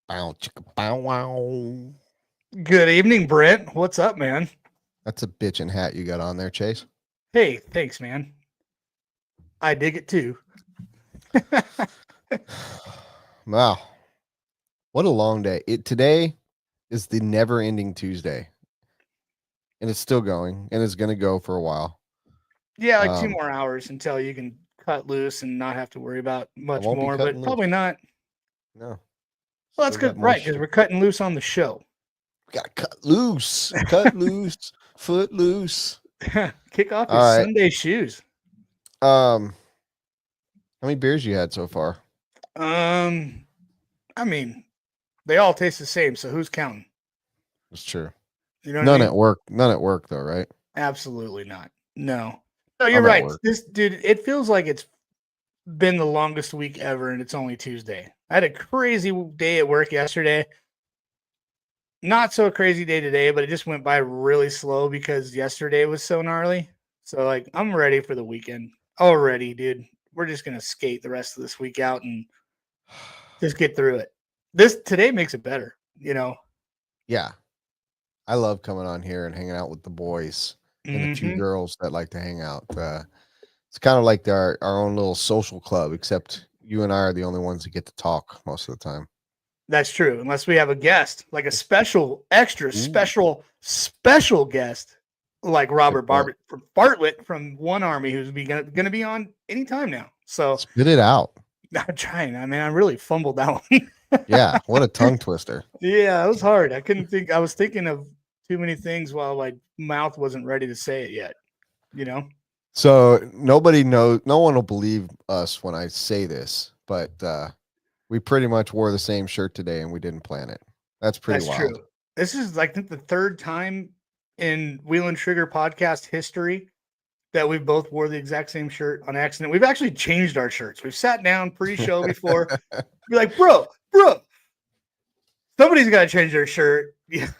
Bow, chicka, bow, wow. Good evening, Brent. What's up, man? That's a bitchin' hat you got on there, Chase. Hey, thanks, man. I dig it too. Wow. What a long day. Today is the never-ending Tuesday. And it's still going, and it's going to go for a while. Yeah, like 2 more hours until you can cut loose and not have to worry about much won't be more, but cutting loose. probably not. No. Well, that's Still good, got more right? Because shit. we're cutting loose on the show. We got to cut loose. Cut loose. Foot loose. Kick off your All right. Sunday shoes. How many beers you had so far? I mean, they all taste the same, so who's counting? That's true. You know what None I mean? at work. None at work, though, right? Absolutely not. No, you're I'm at right. work. This dude, it feels like it's been the longest week ever, and it's only Tuesday. I had a crazy day at work yesterday. Not so crazy day today, but it just went by really slow because yesterday was so gnarly. So, like, I'm ready for the weekend already, dude. We're just gonna skate the rest of this week out and just get through it. Today makes it better, you know. Yeah. I love coming on here and hanging out with the boys and the few girls that like to hang out. It's kind of like our own little social club, except you and I are the only ones that get to talk most of the time. That's true, unless we have a guest, like a special, extra special guest, like Robert Bartlett from 1Army, who's going to be on anytime now. So spit it out. I'm trying. I mean, I really fumbled that one. Yeah, what a tongue twister. Yeah, it was hard. I couldn't think. I was thinking of too many things while my mouth wasn't ready to say it yet. You know. So nobody knows. No one will believe us when I say this, but we pretty much wore the same shirt today, and we didn't plan it. That's wild. True. This is, I think, the third time in Wheel and Trigger podcast history that we both wore the exact same shirt on accident. We've actually changed our shirts. We've sat down pre-show before. Be like, bro, somebody's got to change their shirt. Yeah.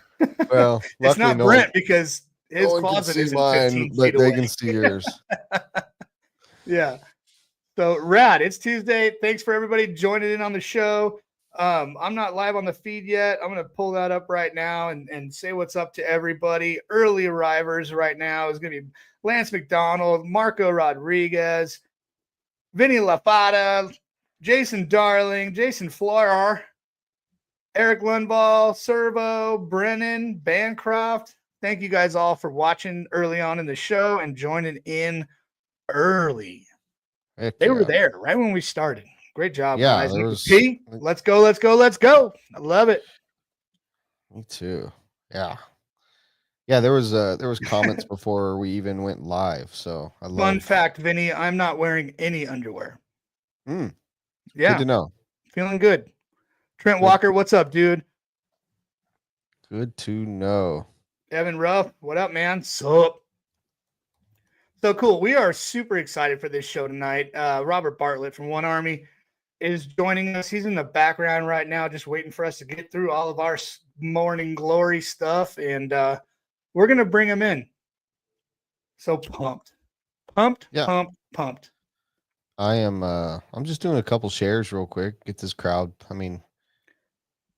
Well, it's not Brent because his closet isn't mine, 15 but feet they away. can see yours. Yeah. So rad. It's Tuesday. Thanks for everybody joining in on the show. I'm not live on the feed yet. I'm going to pull that up right now and say what's up to everybody. Early arrivers right now is going to be Lance McDonald, Marco Rodriguez, Vinny LaFata, Jason Darling, Jason Florer, Eric Lundball, Servo, Brennan, Bancroft. Thank you guys all for watching early on in the show and joining in early. They were there right when we started. Great job, guys. Let's go. I love it. Me too. Yeah. Yeah, there was comments before we even went live. So I love. Fun fact, Vinny, I'm not wearing any underwear. Yeah. Good to know. Feeling good. Trent Walker, what's up, dude? Good to know. Evan Ruff, what up, man? So cool. We are super excited for this show tonight. Robert Bartlett from 1Army is joining us. He's in the background right now, just waiting for us to get through all of our morning glory stuff, and we're gonna bring him in. So pumped. I am. I'm just doing a couple shares real quick. Get this crowd. I mean,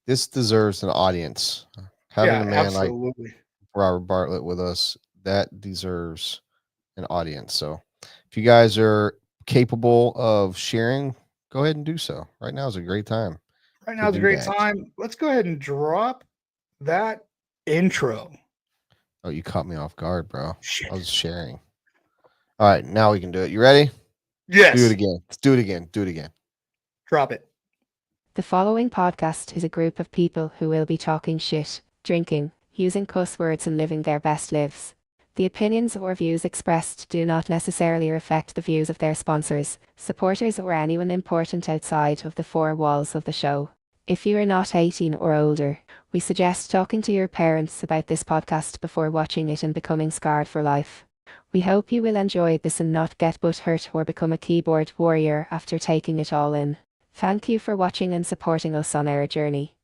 this deserves an audience. Having a man like Robert Bartlett with us, that deserves an audience. So if you guys are capable of sharing, go ahead and do so. Right now is a great time. Let's go ahead and drop that intro. Oh, you caught me off guard, bro. Shit. I was sharing. All right, now we can do it. You ready? Yes. Do it again. Let's do it again. Do it again. Drop it. The following podcast is a group of people who will be talking shit, drinking, using cuss words and living their best lives. The opinions or views expressed do not necessarily reflect the views of their sponsors, supporters or anyone important outside of the four walls of the show. If you are not 18 or older, we suggest talking to your parents about this podcast before watching it and becoming scarred for life. We hope you will enjoy this and not get butthurt or become a keyboard warrior after taking it all in. Thank you for watching and supporting us on our journey.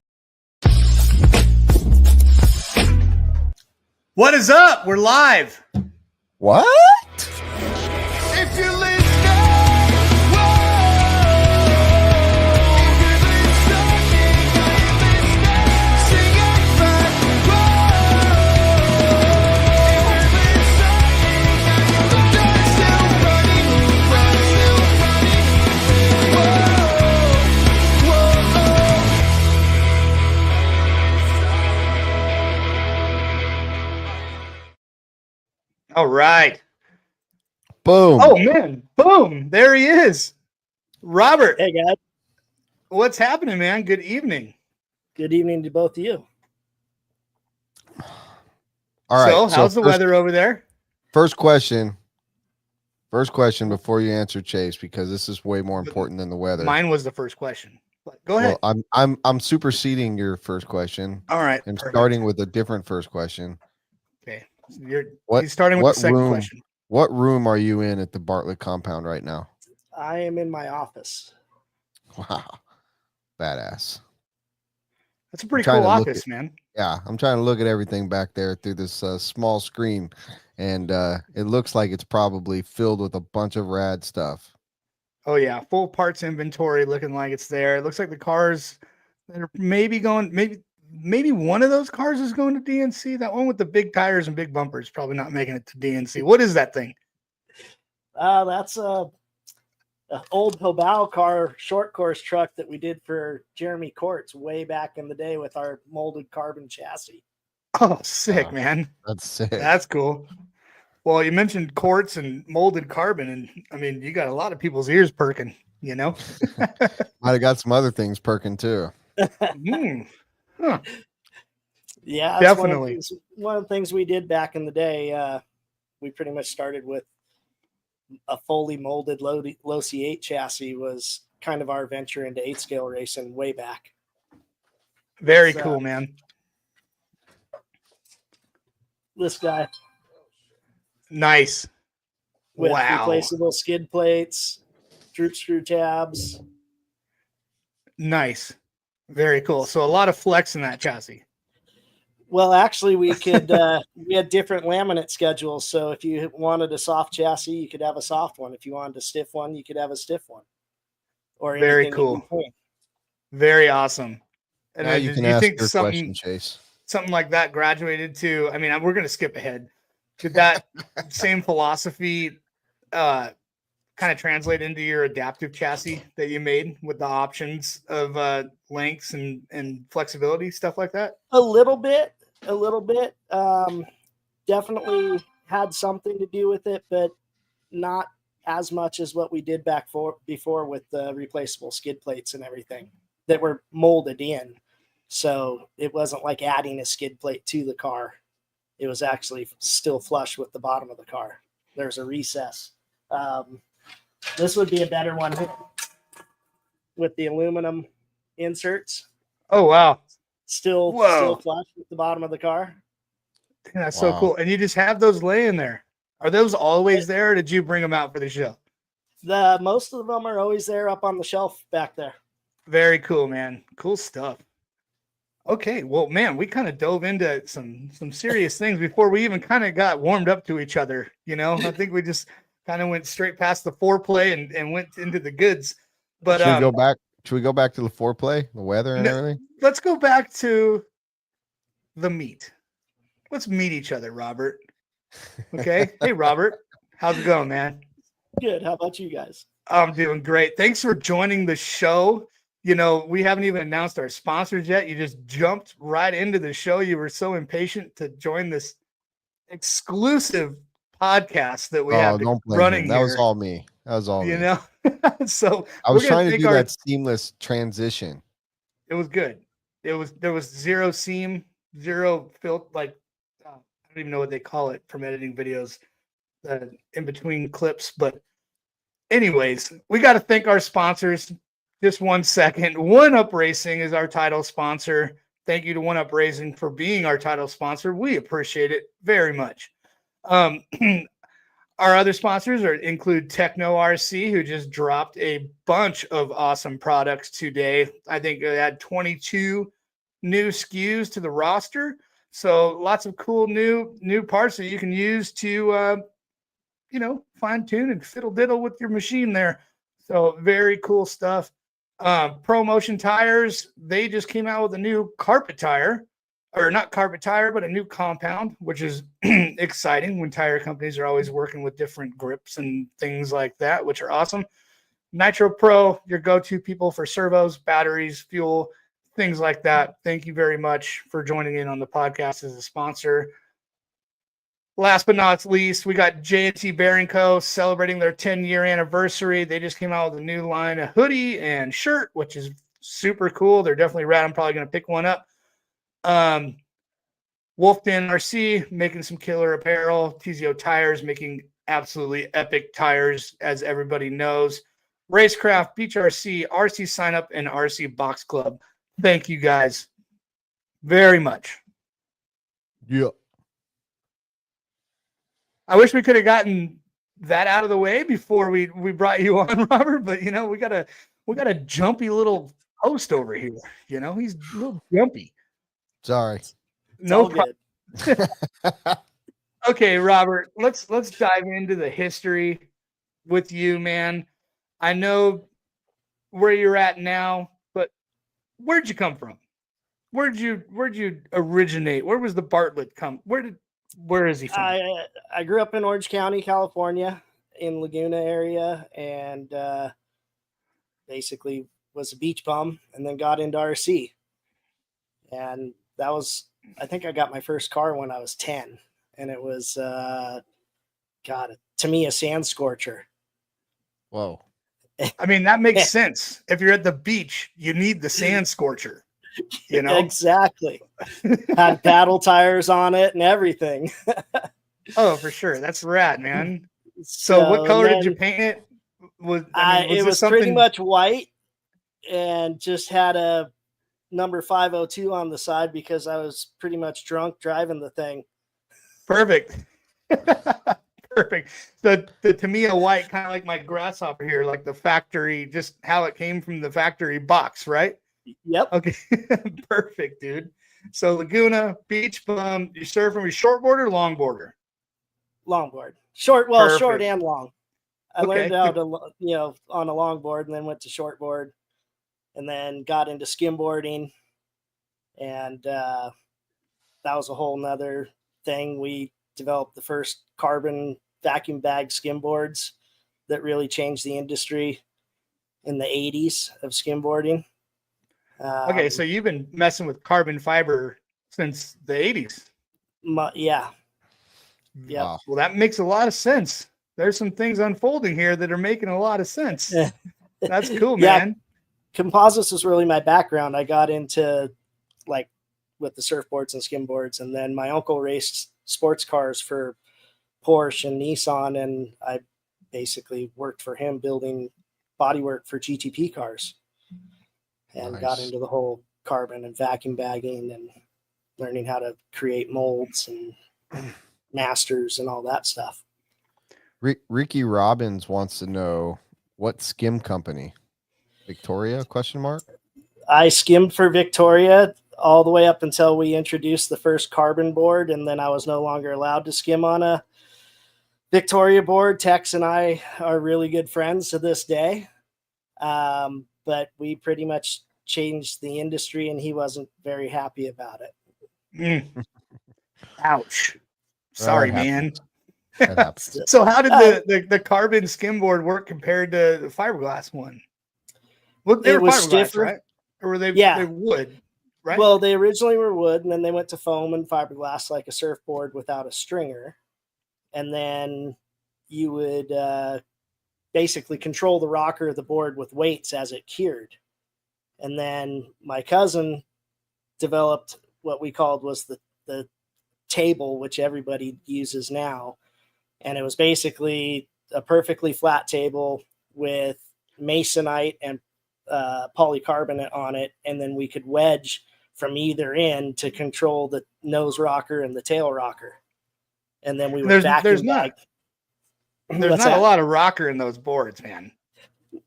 What is up? We're live. What? If you're listening, All right. Boom. Oh, man. Boom. There he is. Robert. Hey, guys. What's happening, man? Good evening. Good evening to both of you. All right. So how's the weather over there? First question before you answer, Chase, because this is way more important than the weather. Mine was the first question. Go ahead. Well, I'm superseding your first question. All right. I'm starting with a different first question. Okay. He's starting with the second question. What room are you in at the Bartlett compound right now? I am in my office. Wow. Badass. That's a pretty cool office, man. Yeah, I'm trying to look at everything back there through this small screen, and it looks like it's probably filled with a bunch of rad stuff. Oh yeah, full parts inventory, looking like it's there. It looks like the cars that are maybe going, maybe one of those cars is going to DNC. That one with the big tires and big bumpers probably not making it to DNC. What is that thing? That's a old Hobao car short course truck that we did for Jeremy Courts way back in the day with our molded carbon chassis. Oh, sick, man. That's sick. That's cool. Well, you mentioned quartz and molded carbon, and I mean, you got a lot of people's ears perking, you know? Might have got some other things perking too. Huh. Yeah, definitely. One of the things we did back in the day, we pretty much started with a fully molded low C8 chassis was kind of our venture into 8-scale racing way back. Very cool, man. This guy. Nice. With wow. Replaceable skid plates, droop screw tabs. Nice. Very cool. So a lot of flex in that chassis. Well, actually, we could we had different laminate schedules. So if you wanted a soft chassis, you could have a soft one. If you wanted a stiff one, you could have a stiff one. Or very cool. Very awesome. And now you can ask your question, Chase. Something like that graduated to, I mean, we're going to skip ahead. Did that same philosophy kind of translate into your adaptive chassis that you made with the options of lengths and flexibility, stuff like that? A little bit. Definitely had something to do with it, but not as much as what we did before with the replaceable skid plates and everything that were molded in. So it wasn't like adding a skid plate to the car. It was actually still flush with the bottom of the car. There's a recess. This would be a better one with the aluminum inserts. Oh, wow. Still flush with the bottom of the car. That's so cool. And you just have those laying there. Are those always there, or did you bring them out for the show? Most of them are always there up on the shelf back there. Very cool, man. Cool stuff. Okay, well, man, we kind of dove into some serious things before we even kind of got warmed up to each other. You know, I think we just kind of went straight past the foreplay and went into the goods. But should we go back? Should we go back to the foreplay, the weather, and everything? Let's go back to the meat. Let's meet each other, Robert. Okay. Hey, Robert, how's it going, man? Good. How about you guys? I'm doing great. Thanks for joining the show. You know, we haven't even announced our sponsors yet. You just jumped right into the show. You were so impatient to join this exclusive podcast that we have running. That was all me. That was all you know. So I was trying to do that seamless transition. It was good. There was zero seam, zero filter. Like I don't even know what they call it from editing videos, in between clips. But anyways, we got to thank our sponsors. Just 1 second. 1UP Racing is our title sponsor. Thank you to 1UP Racing for being our title sponsor. We appreciate it very much. Our other sponsors include Techno RC, who just dropped a bunch of awesome products today. I think they had 22 new SKUs to the roster. So lots of cool new parts that you can use to, fine tune and fiddle diddle with your machine there. So very cool stuff. Pro Motion Tires, they just came out with a new carpet tire, or not carpet tire, but a new compound, which is exciting when tire companies are always working with different grips and things like that, which are awesome. Nitro Pro, your go-to people for servos, batteries, fuel, things like that. Thank you very much for joining in on the podcast as a sponsor. last but not least, we got J&T Bearing Co. celebrating their 10-year anniversary. They just came out with a new line of hoodie and shirt, which is super cool. They're definitely rad. I'm probably going to pick one up. Wolfden RC making some killer apparel. TZO Tires making absolutely epic tires, as everybody knows. Racecraft, Beach RC, RC Sign Up, and RC Box Club. Thank you guys very much. Yeah. I wish we could have gotten that out of the way before we brought you on, Robert, but we got a jumpy little host over here. He's a little jumpy. Sorry. No problem. Okay, Robert, let's dive into the history with you, man. I know where you're at now, but where'd you come from? Where'd you originate? Where was the Bartlett come? Where is he from? I grew up in Orange County, California, in Laguna area, and basically was a beach bum, and then got into RC. And that was, I think I got my first car when I was 10, and it was, to me, a sand scorcher. Whoa. I mean, that makes sense. If you're at the beach, you need the sand scorcher. Exactly. Had paddle tires on it and everything. Oh, for sure. That's rad, man. So what color did you paint it? It was pretty much white, and just had a number 502 on the side because I was pretty much drunk driving the thing. Perfect. Perfect. The Tamiya white, kind of like my grasshopper here, like the factory, just how it came from the factory box, right? Yep. Okay. Perfect, dude. So Laguna, beach bum. You surf from your shortboard or longboarder? Longboard. Short Perfect. and long. I learned how to, on a longboard, and then went to shortboard, and then got into skimboarding. And that was a whole nother thing. We developed the first carbon vacuum bag skimboards that really changed the industry in the 80s of skimboarding. Okay, so you've been messing with carbon fiber since the 80s. Yeah. Wow. Well, that makes a lot of sense. There's some things unfolding here that are making a lot of sense. That's cool, man. Composites was really my background. I got into with the surfboards and skimboards, and then my uncle raced sports cars for Porsche and Nissan, and I basically worked for him building bodywork for GTP cars, and got into the whole carbon and vacuum bagging and learning how to create molds and masters and all that stuff. Ricky Robbins wants to know, what skim company? Victoria ? I skimmed for Victoria all the way up until we introduced the first carbon board, and then I was no longer allowed to skim on a Victoria board. Tex and I are really good friends to this day, but we pretty much changed the industry, and he wasn't very happy about it. Ouch. Sorry, man. So how did the carbon skimboard work compared to the fiberglass one? Well, they were fiberglass, stiffer, right? Or were they wood, right? Well, they originally were wood, and then they went to foam and fiberglass, like a surfboard without a stringer. And then you would basically control the rocker of the board with weights as it cured. And then my cousin developed what we called was the table, which everybody uses now. And it was basically a perfectly flat table with masonite and polycarbonate on it, and then we could wedge from either end to control the nose rocker and the tail rocker. And then we would vacuum bag. There's not a lot of rocker in those boards, man.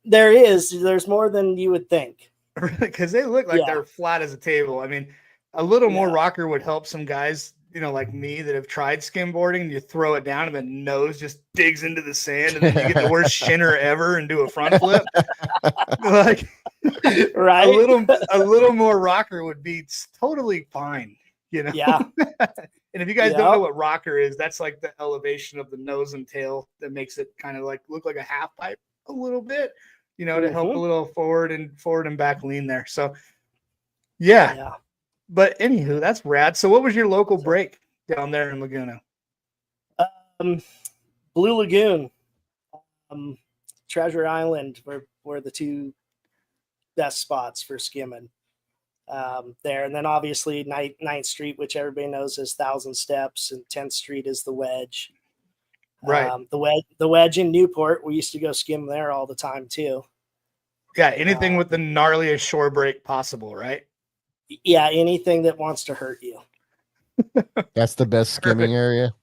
There's more than you would think. Because they look like they're flat as a table. I mean, a little more rocker would help some guys, like me, that have tried skimboarding, and you throw it down and the nose just digs into the sand, and then you get the worst shinner ever and do a front flip. Right. A little more rocker would be totally fine, Yeah. And if you guys don't know what rocker is, that's like the elevation of the nose and tail that makes it kind of look like a half pipe a little bit, to help a little forward and back lean there. So But anywho, that's rad. So what was your local break down there in Laguna? Blue Lagoon, Treasure Island were the two best spots for skimming there. And then obviously 9th Street, which everybody knows is 1,000 Steps, and 10th Street is the Wedge. Right. The Wedge in Newport, we used to go skim there all the time too. Yeah, anything with the gnarliest shore break possible, right? Yeah, anything that wants to hurt you. That's the best skimming area.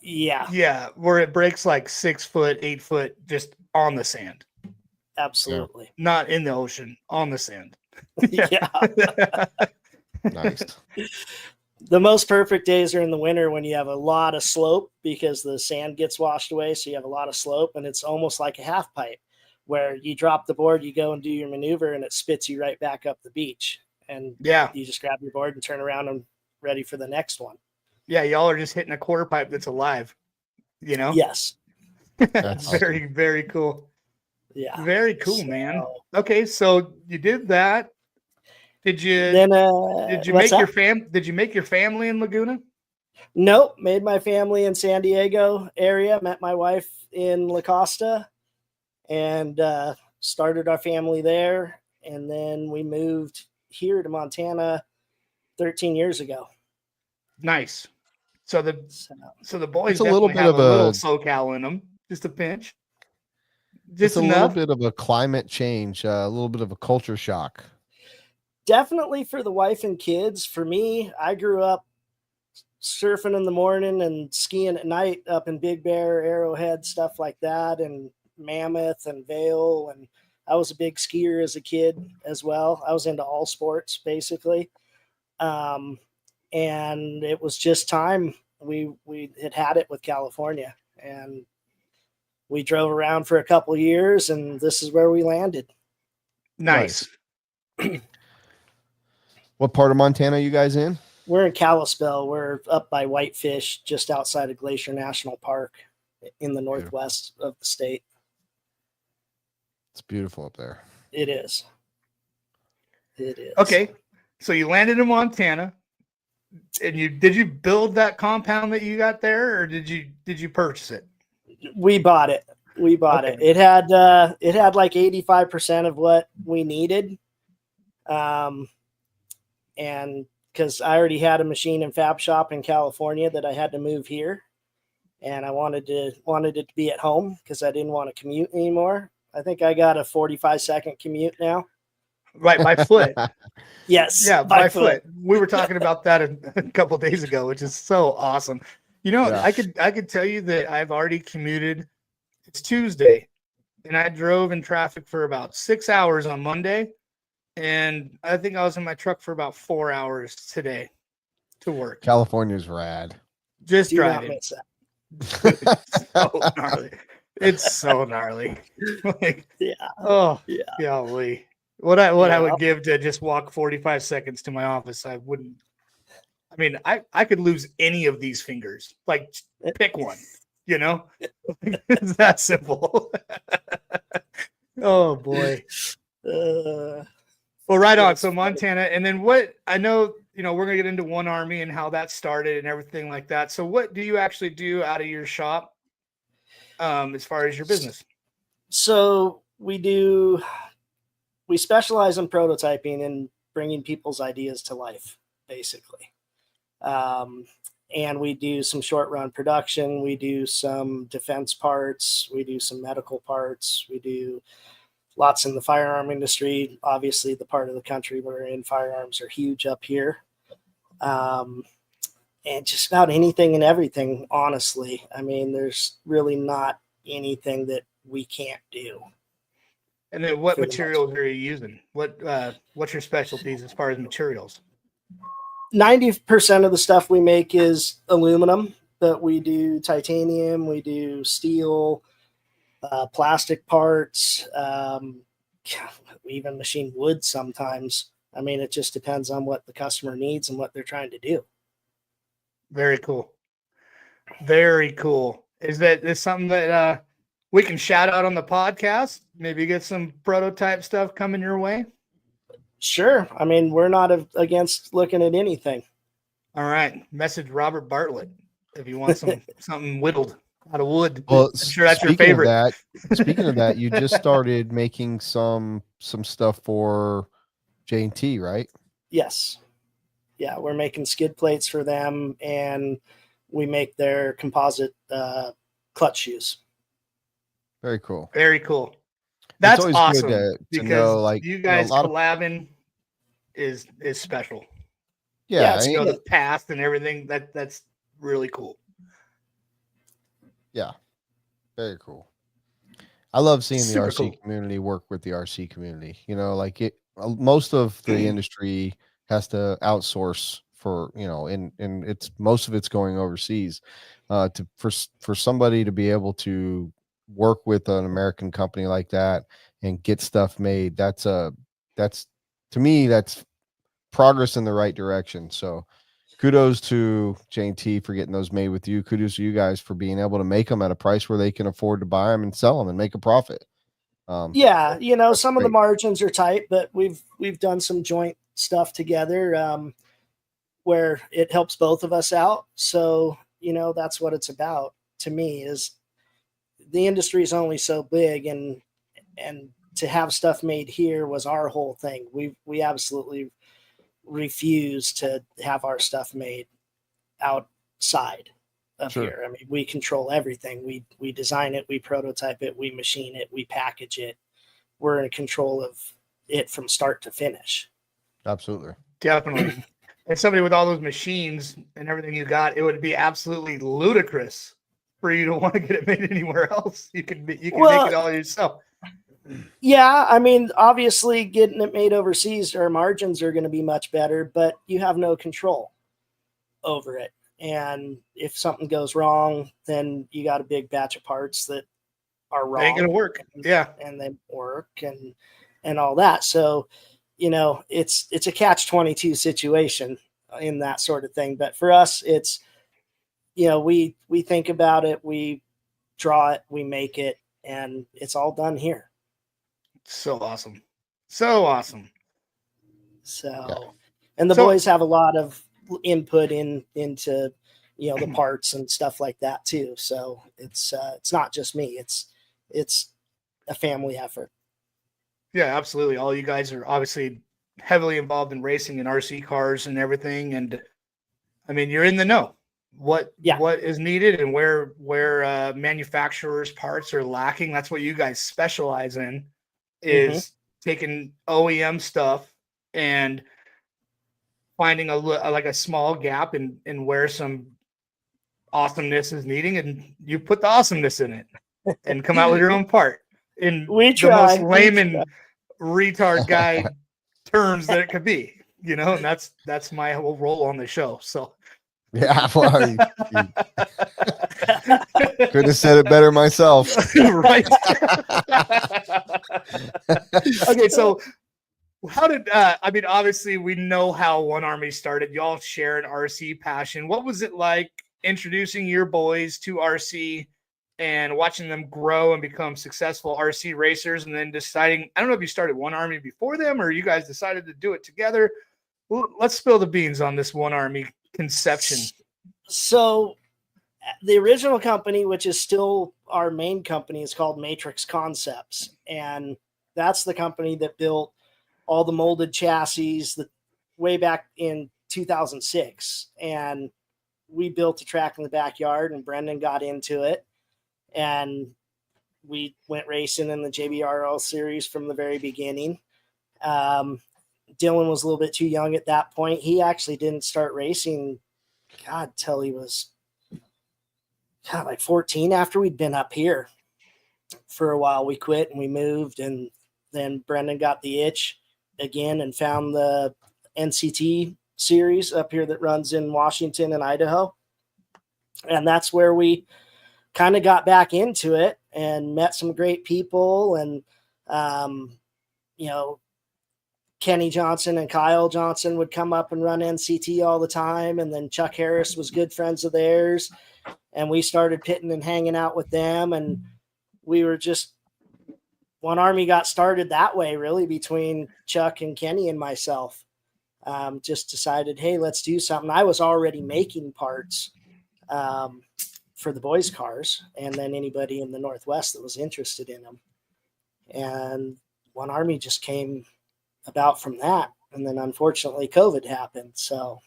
Yeah. Yeah, where it breaks like 6 foot, 8 foot, just on the sand. Absolutely. Yeah. Not in the ocean, on the sand. Yeah. Nice. The most perfect days are in the winter when you have a lot of slope because the sand gets washed away. So you have a lot of slope, and it's almost like a half pipe where you drop the board, you go and do your maneuver, and it spits you right back up the beach. And you just grab your board and turn around and ready for the next one. Yeah, y'all are just hitting a quarter pipe that's alive, you know? Yes. That's very, very cool. Yeah. Very cool, man. Okay, so you did that. Did you make your family in Laguna? Nope. Made my family in San Diego area, met my wife in La Costa, and started our family there. And then we moved here to Montana 13 years ago. Nice. So the boys a little bit have of a little SoCal in them, just a pinch. Just a little bit of a climate change, a little bit of a culture shock. Definitely for the wife and kids. For me, I grew up surfing in the morning and skiing at night up in Big Bear, Arrowhead, stuff like that, and Mammoth and Vail. And I was a big skier as a kid as well. I was into all sports basically. And it was just time. We had it with California, and we drove around for a couple of years, and this is where we landed. Nice. What part of Montana are you guys in? We're in Kalispell. We're up by Whitefish, just outside of Glacier National Park in the northwest of the state. It's beautiful up there. It is. It is. Okay. So you landed in Montana. And did you build that compound that you got there, or did you purchase it? We bought it. It. It had like 85% of what we needed. And because I already had a machine and fab shop in California that I had to move here, and I wanted it to be at home because I didn't want to commute anymore. I think I got a 45-second commute now. Right, by foot. Yes. Yeah, by foot. We were talking about that a couple of days ago, which is so awesome. You know, I could tell you that I've already commuted. It's Tuesday, and I drove in traffic for about 6 hours on Monday, and I think I was in my truck for about 4 hours today to work. California's rad. Just driving. It's so gnarly. It's so gnarly. Like, golly. What I would give to just walk 45 seconds to my office, I wouldn't. I mean, I could lose any of these fingers. Like, pick one, you know? It's that simple. Oh, boy. Well, right on. So Montana. And then what I know, we're going to get into 1Army and how that started and everything like that. So what do you actually do out of your shop as far as your business? So we specialize in prototyping and bringing people's ideas to life, basically. And we do some short run production. We do some defense parts. We do some medical parts. We do lots in the firearm industry. Obviously, the part of the country we're in, firearms are huge up here. And just about anything and everything, honestly. I mean, there's really not anything that we can't do. And then what materials are you using? What's your specialties as far as materials? 90% of the stuff we make is aluminum, but we do titanium, we do steel, plastic parts, we even machine wood sometimes. I mean, it just depends on what the customer needs and what they're trying to do. Very cool. Very cool. Is that something that we can shout out on the podcast? Maybe get some prototype stuff coming your way? Sure. I mean, we're not against looking at anything. All right. Message Robert Bartlett if you want something whittled. out of wood. Well, I'm sure that's your favorite. Speaking of that, you just started making some stuff for J&T, right? Yes. Yeah, we're making skid plates for them, and we make their composite clutch shoes. Very cool. Very cool. That's awesome to because know, like, you guys a lot collabing is special. Yeah, you know, the past and everything. That's really cool. Yeah, very cool. I love seeing the RC cool. community work with the RC community. You know, like most of the industry has to outsource for, you know, and it's most of it's going overseas. For somebody to be able to work with an American company like that and get stuff made, that's to me, that's progress in the right direction. So kudos to J&T for getting those made with you. Kudos to you guys for being able to make them at a price where they can afford to buy them and sell them and make a profit. Yeah, you know, some great. of the margins are tight, but we've done some joint stuff together where it helps both of us out. So, you know, that's what it's about to me, is the industry is only so big, and to have stuff made here was our whole thing. We absolutely refuse to have our stuff made outside of here. I mean, we control everything. We design it, we prototype it, we machine it, we package it. We're in control of it from start to finish. Absolutely. Definitely. And somebody with all those machines and everything you got, it would be absolutely ludicrous for you to want to get it made anywhere else. You can make it all yourself. Yeah, I mean, obviously getting it made overseas, our margins are going to be much better, but you have no control over it. And if something goes wrong, then you got a big batch of parts that are wrong. Ain't gonna work. Yeah. And they work and all that. So, you know, it's a catch-22 situation in that sort of thing. But for us, it's, you know, we think about it, we draw it, we make it, and it's all done here. So awesome. So awesome. So, and the boys have a lot of input into, you know, the parts and stuff like that too. So it's not just me, it's a family effort. Yeah, absolutely. All you guys are obviously heavily involved in racing and RC cars and everything. And I mean, you're in the know what is needed and where manufacturers' parts are lacking. That's what you guys specialize in, is taking OEM stuff and finding a small gap in where some awesomeness is needing, and you put the awesomeness in it and come out with your own part in the most layman retard guy terms that it could be, you know. And that's my whole role on the show. So yeah, well, could have said it better myself. Right. Okay, so how did I mean, obviously we know how 1Army started. Y'all share an RC passion. What was it like introducing your boys to RC and watching them grow and become successful RC racers, and then deciding, I don't know if you started 1Army before them or you guys decided to do it together? Well, let's spill the beans on this 1Army conception. So the original company, which is still our main company, is called Matrix Concepts. And that's the company that built all the molded chassis way back in 2006. And we built a track in the backyard, and Brendan got into it. And we went racing in the JBRL series from the very beginning. Dylan was a little bit too young at that point. He actually didn't start racing, till he was like 14, after we'd been up here for a while. We quit and we moved, and then Brendan got the itch again and found the NCT series up here that runs in Washington and Idaho. And that's where we kind of got back into it and met some great people. And, you know, Kenny Johnson and Kyle Johnson would come up and run NCT all the time. And then Chuck Harris was good friends of theirs. And we started pitting and hanging out with them. And we were just, 1Army got started that way, really, between Chuck and Kenny and myself. Just decided, hey, let's do something. I was already making parts for the boys' cars, and then anybody in the Northwest that was interested in them. And 1Army just came about from that. And then unfortunately COVID happened. So,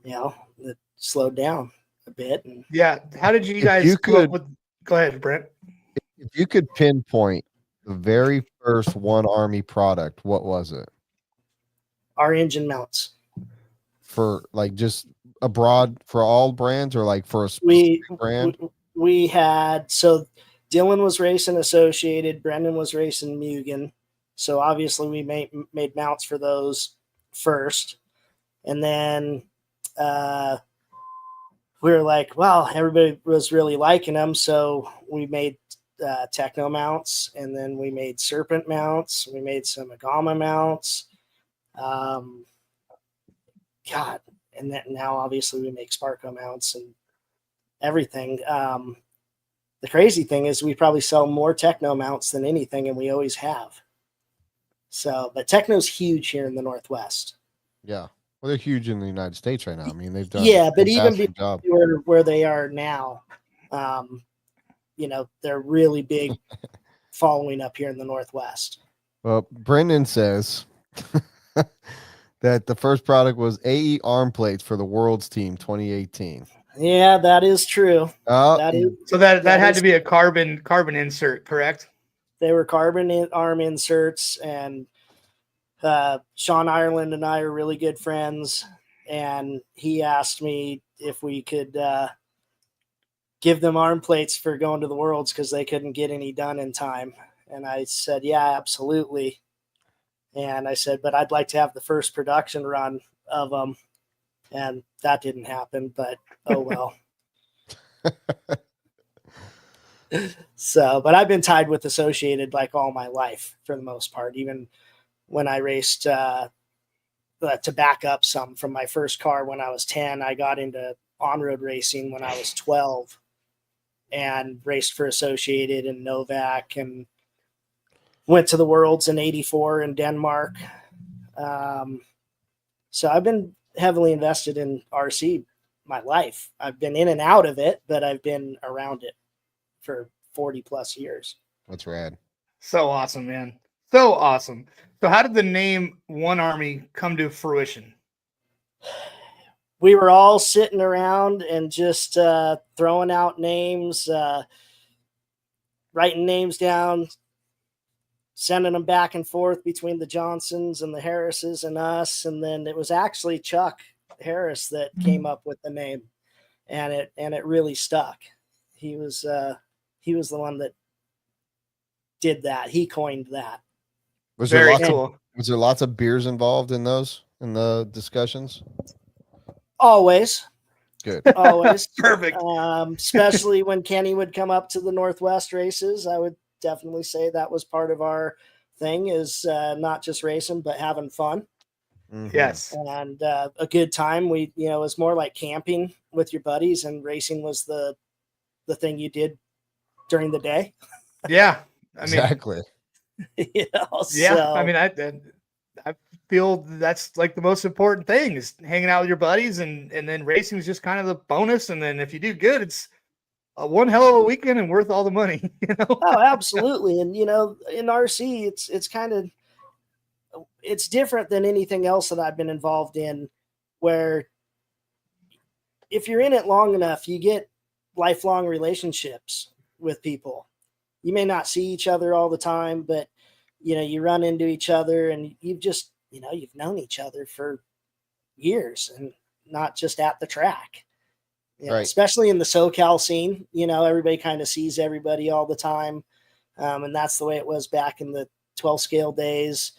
it slowed down a bit. And how did you guys go ahead, Brent? If you could pinpoint the very first 1Army product, what was it? Our engine mounts. For like just abroad for all brands, or like for a specific brand? We had, so Dylan was racing Associated, Brendan was racing Mugen. So obviously we made mounts for those first. And then we were like, well, everybody was really liking them. So we made Techno mounts, and then we made Serpent mounts. We made some Agama mounts. And then now obviously we make Sparko mounts and everything. The crazy thing is we probably sell more Techno mounts than anything, and we always have. So, but Techno's huge here in the Northwest. Yeah. Well, they're huge in the United States right now. I mean, they've done but even job. where they are now, they're really big following up here in the Northwest. Well, Brendan says that the first product was AE arm plates for the World's Team 2018. Yeah, that is true. So that had to be a carbon insert, correct? They were carbon arm inserts, and Sean Ireland and I are really good friends, and he asked me if we could give them arm plates for going to the Worlds because they couldn't get any done in time. And I said, yeah, absolutely. And I said, but I'd like to have the first production run of them. And that didn't happen, but oh well. So, but I've been tied with Associated like all my life for the most part. Even when I raced, to back up some from my first car when I was 10, I got into on-road racing when I was 12 and raced for Associated and Novak, and went to the Worlds in 84 in Denmark. So I've been heavily invested in RC my life. I've been in and out of it, but I've been around it for 40 plus years. That's rad. So awesome, man. So awesome. So how did the name 1Army come to fruition? We were all sitting around and just throwing out names, writing names down, sending them back and forth between the Johnsons and the Harrises and us. And then it was actually Chuck Harris that came up with the name, and it really stuck. He was the one that did that. He coined that. Was there lots of beers involved in the discussions? Always. Good. Always. Perfect. Especially when Kenny would come up to the Northwest races, I would definitely say that was part of our thing, is not just racing, but having fun. Mm-hmm. Yes. And a good time. We, it was more like camping with your buddies, and racing was the thing you did during the day. Yeah. I mean, exactly. So, I mean, I feel that's like the most important thing, is hanging out with your buddies, and then racing is just kind of the bonus. And then if you do good, it's one hell of a weekend and worth all the money. Oh, absolutely. And in RC, it's different than anything else that I've been involved in, where if you're in it long enough, you get lifelong relationships with people. You may not see each other all the time, but you run into each other, and you've just, you've known each other for years, and not just at the track. Right. Especially in the SoCal scene, everybody kind of sees everybody all the time. And that's the way it was back in the 12 scale days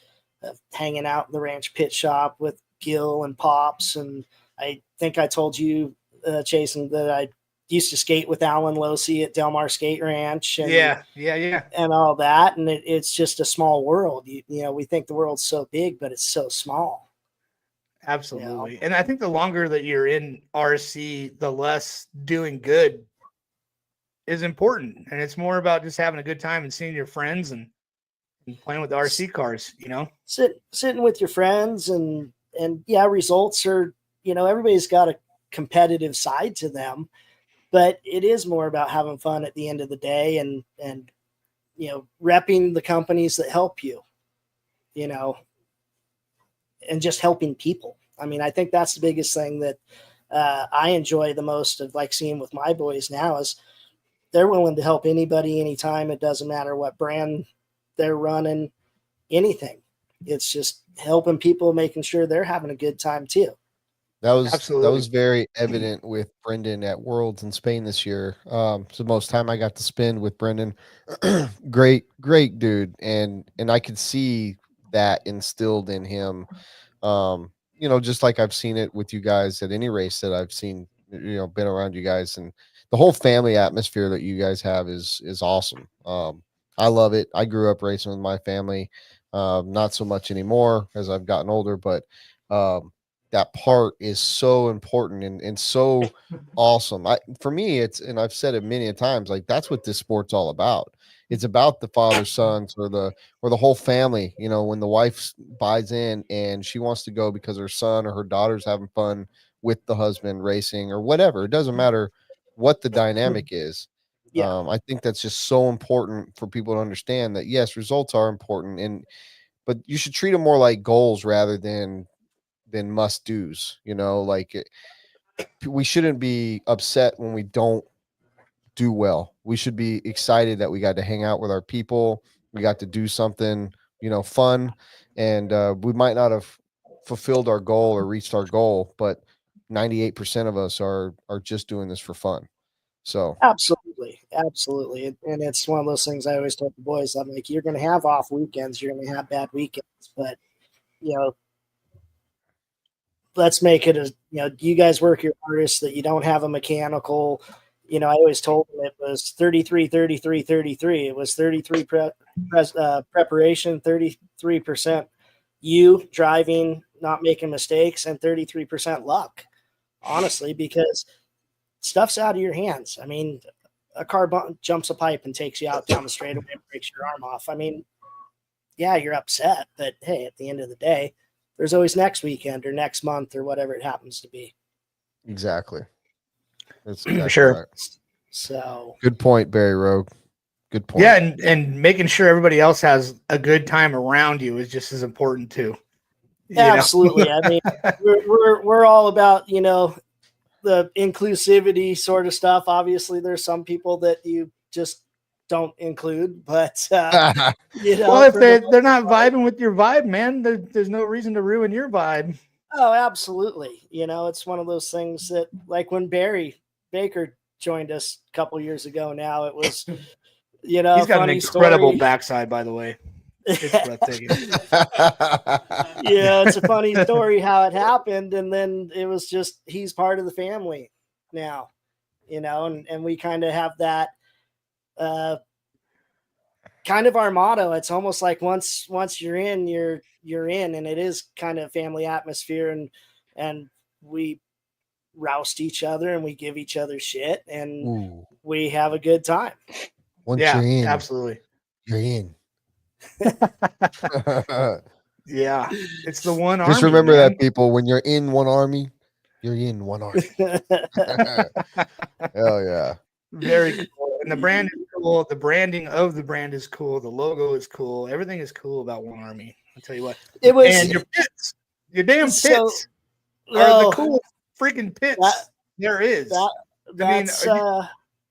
of hanging out in the ranch pit shop with Gil and Pops. And I think I told you, Jason, that I used to skate with Alan Losey at Del Mar Skate Ranch. And, yeah. And all that. And it's just a small world. We think the world's so big, but it's so small. Absolutely. And I think the longer that you're in RC, the less doing good is important. And it's more about just having a good time and seeing your friends and playing with the RC cars, Sitting with your friends and results are, everybody's got a competitive side to them. but it is more about having fun at the end of the day, and repping the companies that help you, and just helping people. I mean, I think that's the biggest thing that I enjoy the most of, like, seeing with my boys now, is they're willing to help anybody, anytime. It doesn't matter what brand they're running, anything. It's just helping people, making sure they're having a good time too. That was very evident with Brendan at Worlds in Spain this year. It's the most time I got to spend with Brendan. great dude, and I could see that instilled in him. Just like I've seen it with you guys at any race that I've seen, been around you guys, and the whole family atmosphere that you guys have is awesome. I love it. I grew up racing with my family, not so much anymore as I've gotten older, but that part is so important and so awesome. For me, and I've said it many a times, like, that's what this sport's all about. It's about the father, sons, or the whole family. When the wife buys in and she wants to go because her son or her daughter's having fun with the husband racing or whatever. It doesn't matter what the dynamic is. Yeah. I think that's just so important for people to understand that, yes, results are important, but you should treat them more like goals rather than must do's. We shouldn't be upset when we don't do well. We should be excited that we got to hang out with our people. We got to do something, fun, and we might not have fulfilled our goal or reached our goal, but 98% of us are just doing this for fun. So absolutely. And it's one of those things I always tell the boys. I'm like, you're going to have off weekends, you're going to have bad weekends, but let's make it as, you guys work your hardest, that you don't have a mechanical. I always told them it was 33, 33, 33. It was 33 preparation, 33% you driving, not making mistakes, and 33% luck, honestly, because stuff's out of your hands. I mean, a car jumps a pipe and takes you out down the straightaway and breaks your arm off. I mean, yeah, you're upset, but hey, at the end of the day, there's always next weekend or next month or whatever it happens to be. Exactly. That's sure. Right. So good point, Barry Rogue. Good point. Yeah, and making sure everybody else has a good time around you is just as important too. Absolutely. I mean, we're all about, the inclusivity sort of stuff. Obviously, there's some people that you just don't include, but well, if they're not vibing with your vibe, man, there's no reason to ruin your vibe. Oh, absolutely. It's one of those things that, like, when Barry Baker joined us a couple years ago now, it was, he's got an incredible story. Backside, by the way. It's breathtaking. It's a funny story how it happened, and then it was just, he's part of the family now, and we kind of have that kind of our motto. It's almost like once you're in, you're in, and it is kind of family atmosphere, and we roust each other and we give each other shit, and we have a good time. Once you're in, absolutely, you're in. Yeah, it's the 1 Army. Just remember that, people. When you're in 1 Army, you're in 1 Army. Hell yeah. Very cool. And the brand is cool. The branding of the brand is cool. The logo is cool. Everything is cool about 1 Army. I'll tell you what. It was, and your pits, your damn pits are the coolest freaking pits there is.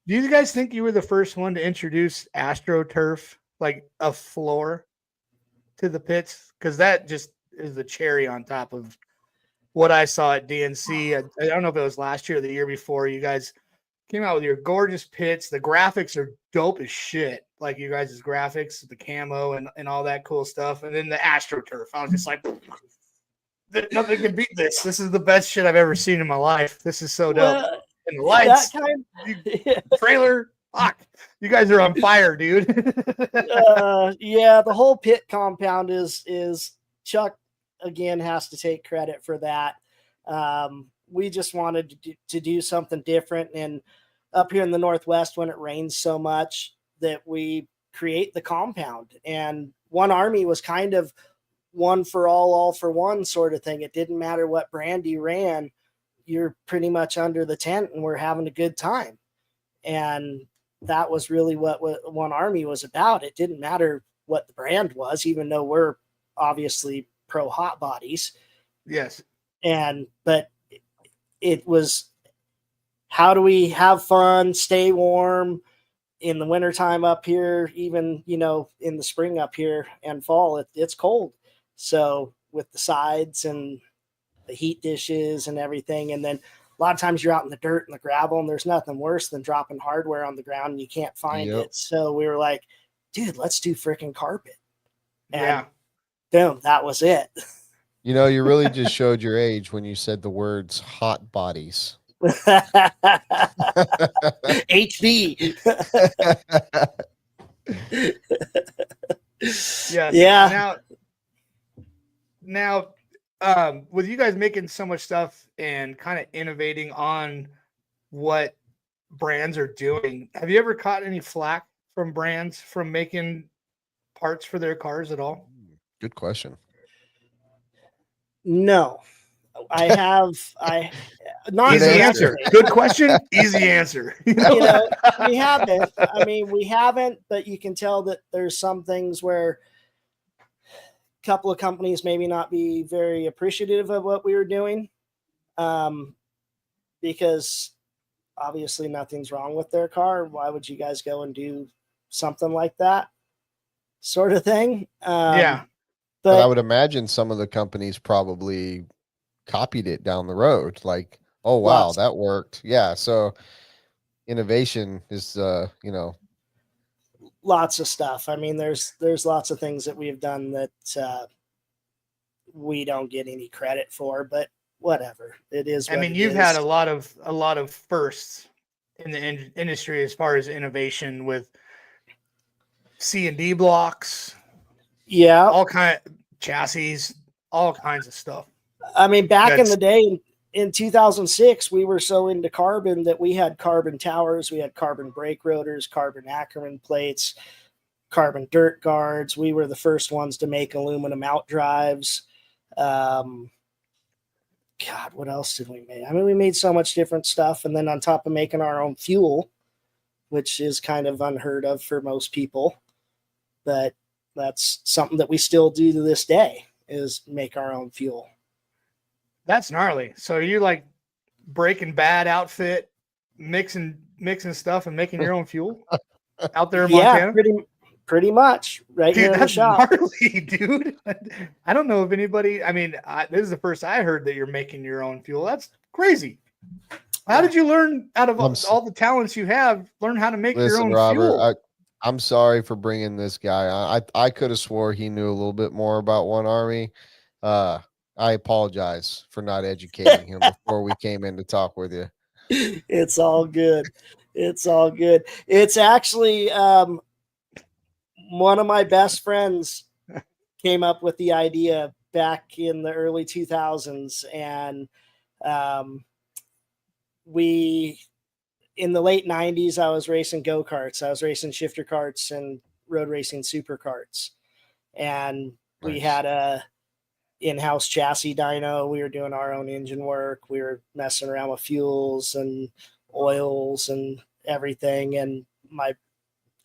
Do you guys think you were the first one to introduce AstroTurf, like a floor, to the pits? Because that just is the cherry on top of what I saw at DNC. I don't know if it was last year or the year before. You guys came out with your gorgeous pits. The graphics are dope as shit. Like you guys' graphics, the camo and all that cool stuff. And then the AstroTurf. I was just like, nothing can beat this. This is the best shit I've ever seen in my life. This is so dope. And the lights, trailer, fuck. You guys are on fire, dude. The whole pit compound is Chuck, again, has to take credit for that. We just wanted to do something different, and up here in the Northwest, when it rains so much, that we create the compound. And 1 Army was kind of one for all for one sort of thing. It didn't matter what brand you ran, you're pretty much under the tent and we're having a good time. And that was really what 1Army was about. It didn't matter what the brand was, even though we're obviously pro hot bodies. Yes. But it was, how do we have fun, stay warm in the wintertime up here, even, in the spring up here and fall, it's cold. So with the sides and the heat dishes and everything. And then a lot of times you're out in the dirt and the gravel, and there's nothing worse than dropping hardware on the ground and you can't find it. So we were like, dude, let's do freaking carpet. And boom, that was it. You really just showed your age when you said the words hot bodies. HB. Yeah. Now, with you guys making so much stuff and kind of innovating on what brands are doing, have you ever caught any flack from brands from making parts for their cars at all? Good question. No, I have. Not easy answer. Good question. Easy answer. We haven't. I mean, we haven't, but you can tell that there's some things where a couple of companies maybe not be very appreciative of what we were doing, because obviously nothing's wrong with their car. Why would you guys go and do something like that, sort of thing? But I would imagine some of the companies probably copied it down the road. Like, oh, wow, that worked. Yeah. So innovation is, lots of stuff. I mean, there's lots of things that we've done that we don't get any credit for, but whatever. It is. I mean, you've had a lot of firsts in the industry as far as innovation with C&D blocks. Yeah. All kind of chassis, all kinds of stuff. I mean, back in the day in 2006, we were so into carbon that we had carbon towers, we had carbon brake rotors, carbon Ackerman plates, carbon dirt guards. We were the first ones to make aluminum out drives. God, what else did we make? I mean, we made so much different stuff. And then on top of making our own fuel, which is kind of unheard of for most people, but that's something that we still do to this day, is make our own fuel. That's gnarly. So you like Breaking Bad outfit, mixing stuff and making your own fuel out there in Montana? Yeah, pretty much. Right, dude, here in the shop. Gnarly, dude. I don't know if anybody. I mean, this is the first I heard that you're making your own fuel. That's crazy. How did you learn, out of all the talents you have, learn how to make your own fuel? I'm sorry for bringing this guy on. I could have swore he knew a little bit more about 1Army. I apologize for not educating him before we came in to talk with you. It's all good. It's all good. It's actually one of my best friends came up with the idea back in the early 2000s. And in the late 90s, I was racing go-karts. I was racing shifter karts and road racing super karts. And we had a in-house chassis dyno. We were doing our own engine work. We were messing around with fuels and oils and everything. And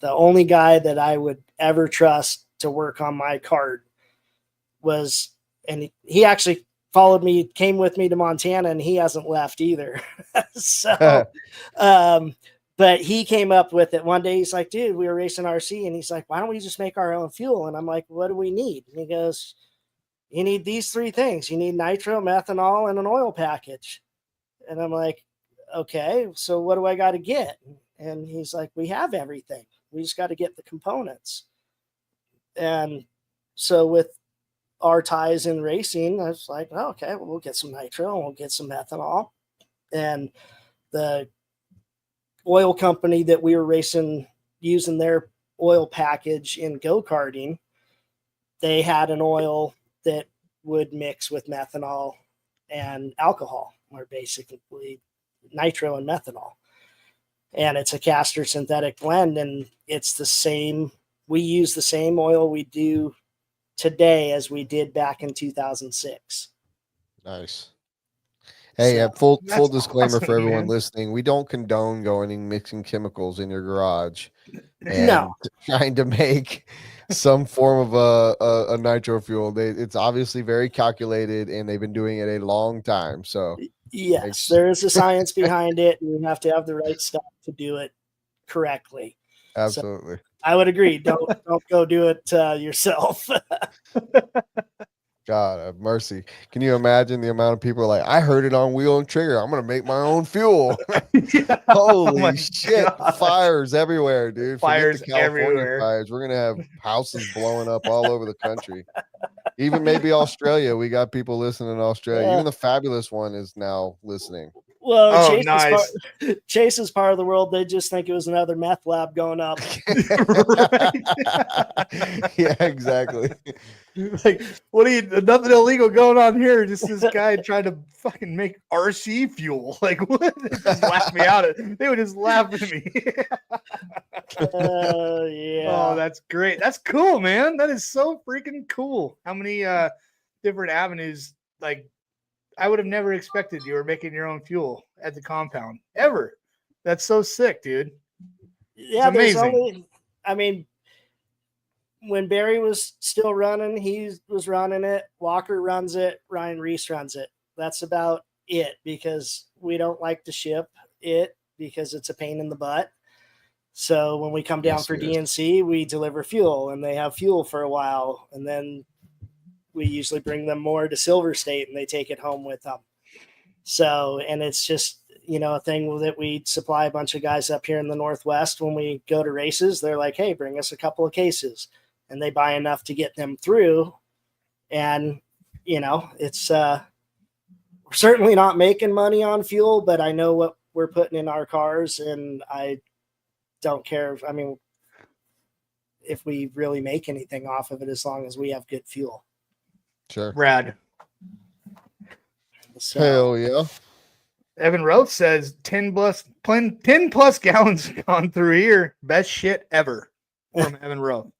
the only guy that I would ever trust to work on my kart was, and he actually followed me, came with me to Montana, and he hasn't left either. So, but he came up with it one day. He's like, dude, we were racing RC, and he's like, why don't we just make our own fuel? And I'm like, what do we need? And he goes, you need these three things. You need nitro, methanol, and an oil package. And I'm like, okay, so what do I got to get? And he's like, we have everything. We just got to get the components. And so with our ties in racing, I was like, oh, okay, well, we'll get some nitro and we'll get some methanol. And the oil company that we were racing, using their oil package in go-karting, they had an oil that would mix with methanol and alcohol, or basically nitro and methanol. And it's a Caster synthetic blend, and it's the same. We use the same oil we do today as we did back in 2006. Nice. Hey, So, full disclaimer awesome, for everyone man. listening: we don't condone going and mixing chemicals in your garage and No. trying to make some form of a nitro fuel. It's obviously very calculated, and they've been doing it a long time. So yes, there is a science behind it, and you have to have the right stuff to do it correctly. absolutely. So I would agree. Don't go do it yourself. God have mercy. Can you imagine the amount of people like, I heard it on Wheel and Trigger. I'm going to make my own fuel. Yeah. Holy Oh shit. gosh. Fires everywhere, dude. Fires Forget the California everywhere. fires. We're going to have houses blowing up all over the country. Even maybe Australia. We got people listening in Australia. Even the fabulous one is now listening. Well, Oh, nice. Chase is part of the world. They just think it was another meth lab going up. Yeah, exactly. Like, what are you? Nothing illegal going on here. Just this guy trying to fucking make RC fuel. Like, what? They just laugh me out. They would just laugh at me. Yeah. Oh, that's great. That's cool, man. That is so freaking cool. How many different avenues? Like, I would have never expected you were making your own fuel at the compound ever. That's so sick, dude. Yeah, it's amazing. When Barry was still running, he was running it. Walker runs it. Ryan Reese runs it. That's about it, because we don't like to ship it because it's a pain in the butt. So when we come down for DNC, we deliver fuel, and they have fuel for a while, and then we usually bring them more to Silver State, and they take it home with them. So, and it's just, a thing that we supply a bunch of guys up here in the Northwest. When we go to races, they're like, hey, bring us a couple of cases, and they buy enough to get them through. And, it's, we're certainly not making money on fuel, but I know what we're putting in our cars, and I don't care. If we really make anything off of it, as long as we have good fuel. Sure. Rad. So, hell yeah. Evan Roth says 10 plus gallons gone through here. Best shit ever from Evan Roth.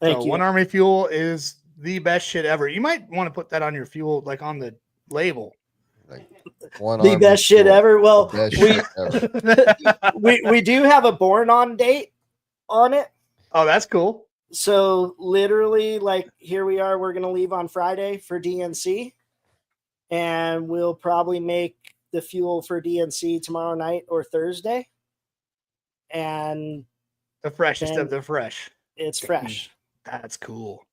Thank you. 1Army fuel is the best shit ever. You might want to put that on your fuel, like on the label. Like the best shit ever. Well, we do have a born on date on it. Oh, that's cool. So literally, like, here we are. We're going to leave on Friday for DNC, and we'll probably make the fuel for DNC tomorrow night or Thursday. And the freshest of the fresh. It's fresh. That's cool.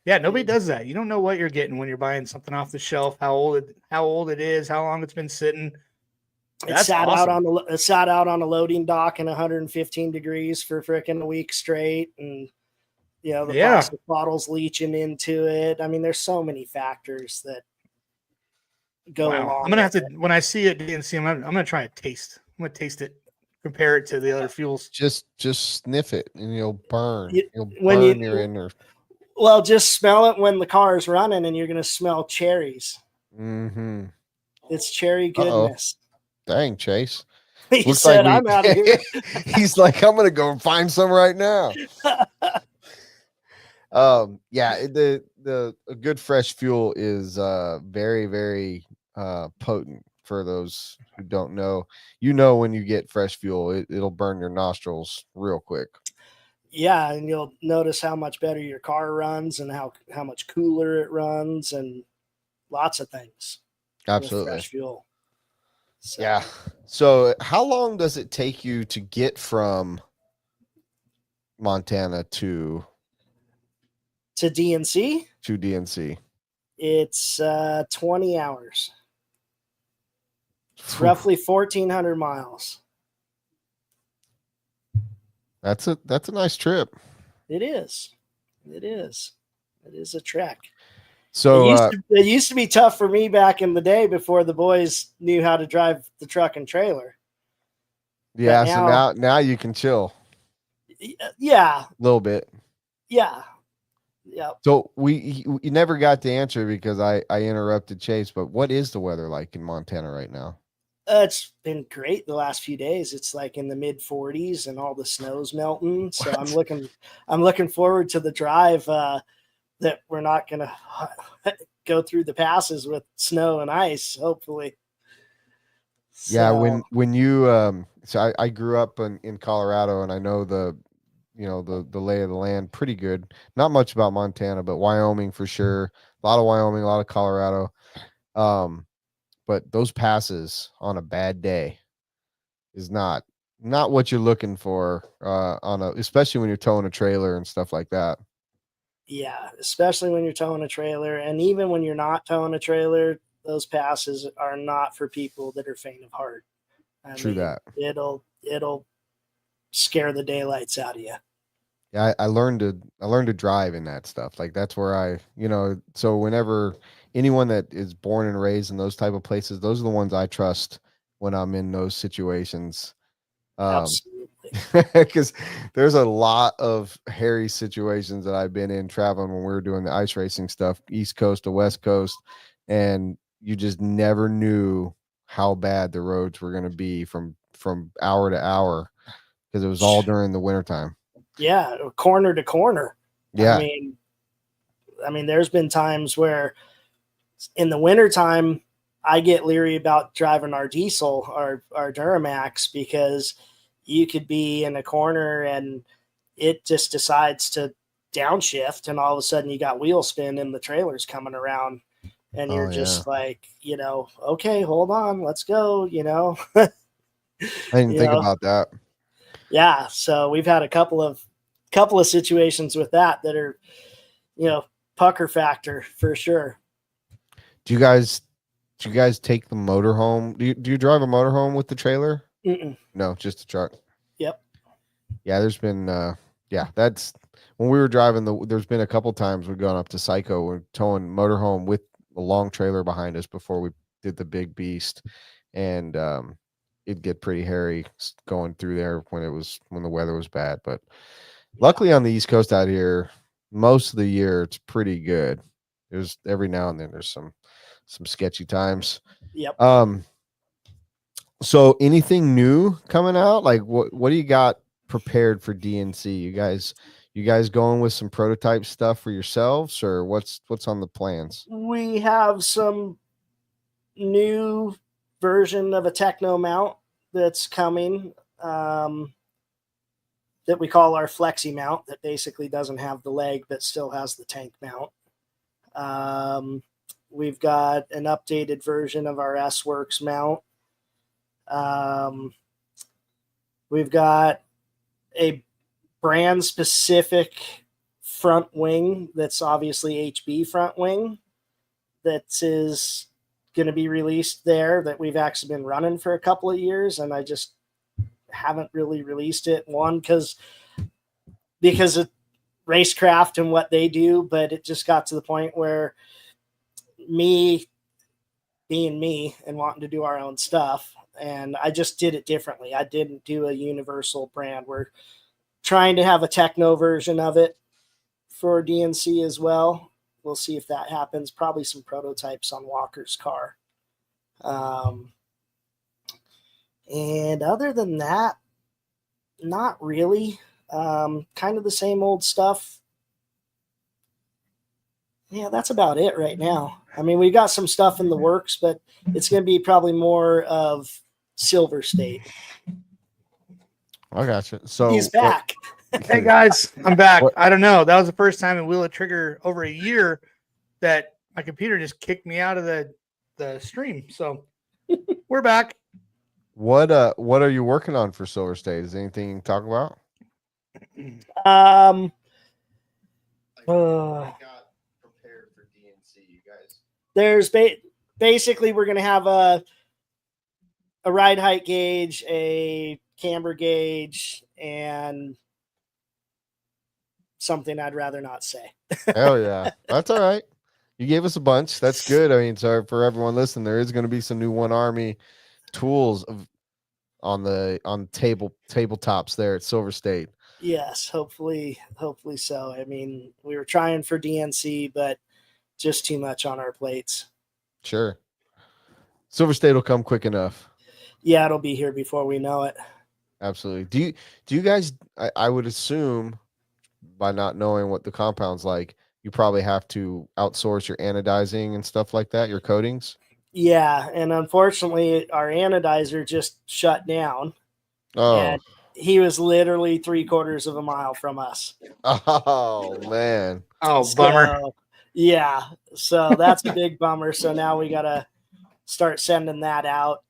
Yeah, nobody does that. You don't know what you're getting when you're buying something off the shelf, how old it is, how long it's been sitting. It sat out on a loading dock in 115 degrees for freaking a week straight, and the plastic bottles leaching into it. I mean, there's so many factors that go along. I'm gonna have to, when I see it DNC, I'm gonna try a taste. I'm gonna taste it, compare it to the other fuels. Just sniff it, and you'll burn. You'll when burn your inner. Well, just smell it when the car is running, and you're gonna smell cherries. Mm-hmm. It's cherry goodness. Dang, Chase. He said, I'm out of here. He's like, I'm going to go find some right now. Yeah, a good fresh fuel is very, very potent. For those who don't know, when you get fresh fuel, it'll burn your nostrils real quick. Yeah, and you'll notice how much better your car runs, and how much cooler it runs, and lots of things. Absolutely. Fresh fuel. So. Yeah. So how long does it take you to get from Montana to DNC? To DNC. It's 20 hours. It's roughly 1,400 miles. That's a nice trip. It is. It is a trek. So it used to be tough for me back in the day before the boys knew how to drive the truck and trailer. Yeah, so now you can chill. Yeah. A little bit. Yeah. Yeah. So we never got to answer because I interrupted Chase, but what is the weather like in Montana right now? It's been great the last few days. It's like in the mid 40s, and all the snow's melting. So I'm looking forward to the drive. That we're not gonna go through the passes with snow and ice, hopefully. Yeah, when you so I grew up in Colorado, and I know the lay of the land pretty good. Not much about Montana, but Wyoming for sure. A lot of Wyoming, a lot of Colorado. But those passes on a bad day is not what you're looking for especially when you're towing a trailer and stuff like that. Yeah, especially when you're towing a trailer, and even when you're not towing a trailer, those passes are not for people that are faint of heart. True that. It'll scare the daylights out of you. Yeah, I learned to drive in that stuff. Like that's where so whenever anyone that is born and raised in those type of places, those are the ones I trust when I'm in those situations. Absolutely. Because there's a lot of hairy situations that I've been in traveling when we were doing the ice racing stuff, East Coast to West Coast, and you just never knew how bad the roads were going to be from hour to hour because it was all during the wintertime. Yeah, corner to corner. Yeah. I mean, there's been times where in the wintertime, I get leery about driving our diesel, our Duramax, because you could be in a corner and it just decides to downshift, and all of a sudden you got wheel spin and the trailer's coming around, and you're just like, okay, hold on, let's go, I didn't think about that. Yeah, so we've had a couple of situations with that are, pucker factor for sure. Do you guys take the motorhome? Do you drive a motorhome with the trailer? Mm-mm. No, just the truck. Yep. Yeah, there's been that's when we were driving there's been a couple times we've gone up to Psycho, we're towing motorhome with a long trailer behind us before we did the big beast, and it'd get pretty hairy going through there when the weather was bad. But luckily on the East Coast out here, most of the year it's pretty good. There's every now and then there's some sketchy times. Yep. So anything new coming out? Like what do you got prepared for DNC? You guys going with some prototype stuff for yourselves, or what's on the plans? We have some new version of a techno mount that's coming, that we call our flexi mount, that basically doesn't have the leg but still has the tank mount. We've got an updated version of our S-Works mount. We've got a brand specific front wing that's obviously HB front wing that is going to be released there, that we've actually been running for a couple of years, and I just haven't really released it. One, because of racecraft and what they do, but it just got to the point where me being me and wanting to do our own stuff, and I just did it differently. I didn't do a universal brand. We're trying to have a techno version of it for DNC as well. We'll see if that happens. Probably some prototypes on Walker's car. And other than that, not really. Kind of the same old stuff. Yeah, that's about it right now. I mean, we got some stuff in the works, but it's going to be probably more of Silver State. I gotcha. So he's back. Hey guys, I'm back. I don't know. That was the first time in Wheel of Trigger over a year that my computer just kicked me out of the stream. So we're back. What are you working on for Silver State? Is there anything you can talk about? Got prepared for DNC, you guys. There's basically we're going to have a ride height gauge, a camber gauge, and something I'd rather not say. Hell yeah. That's all right. You gave us a bunch. That's good. I mean, so for everyone listening, there is going to be some new 1Army tools on tabletops there at Silver State. Yes, hopefully so. I mean, we were trying for DNC, but just too much on our plates. Sure. Silver State will come quick enough. Yeah, it'll be here before we know it. Absolutely. Do you guys, I would assume by not knowing what the compound's like, you probably have to outsource your anodizing and stuff like that, your coatings. Yeah, and unfortunately, our anodizer just shut down. Oh, and he was literally 3/4 of a mile from us. Oh man. Oh, bummer. Yeah, so that's a big bummer. So now we gotta start sending that out.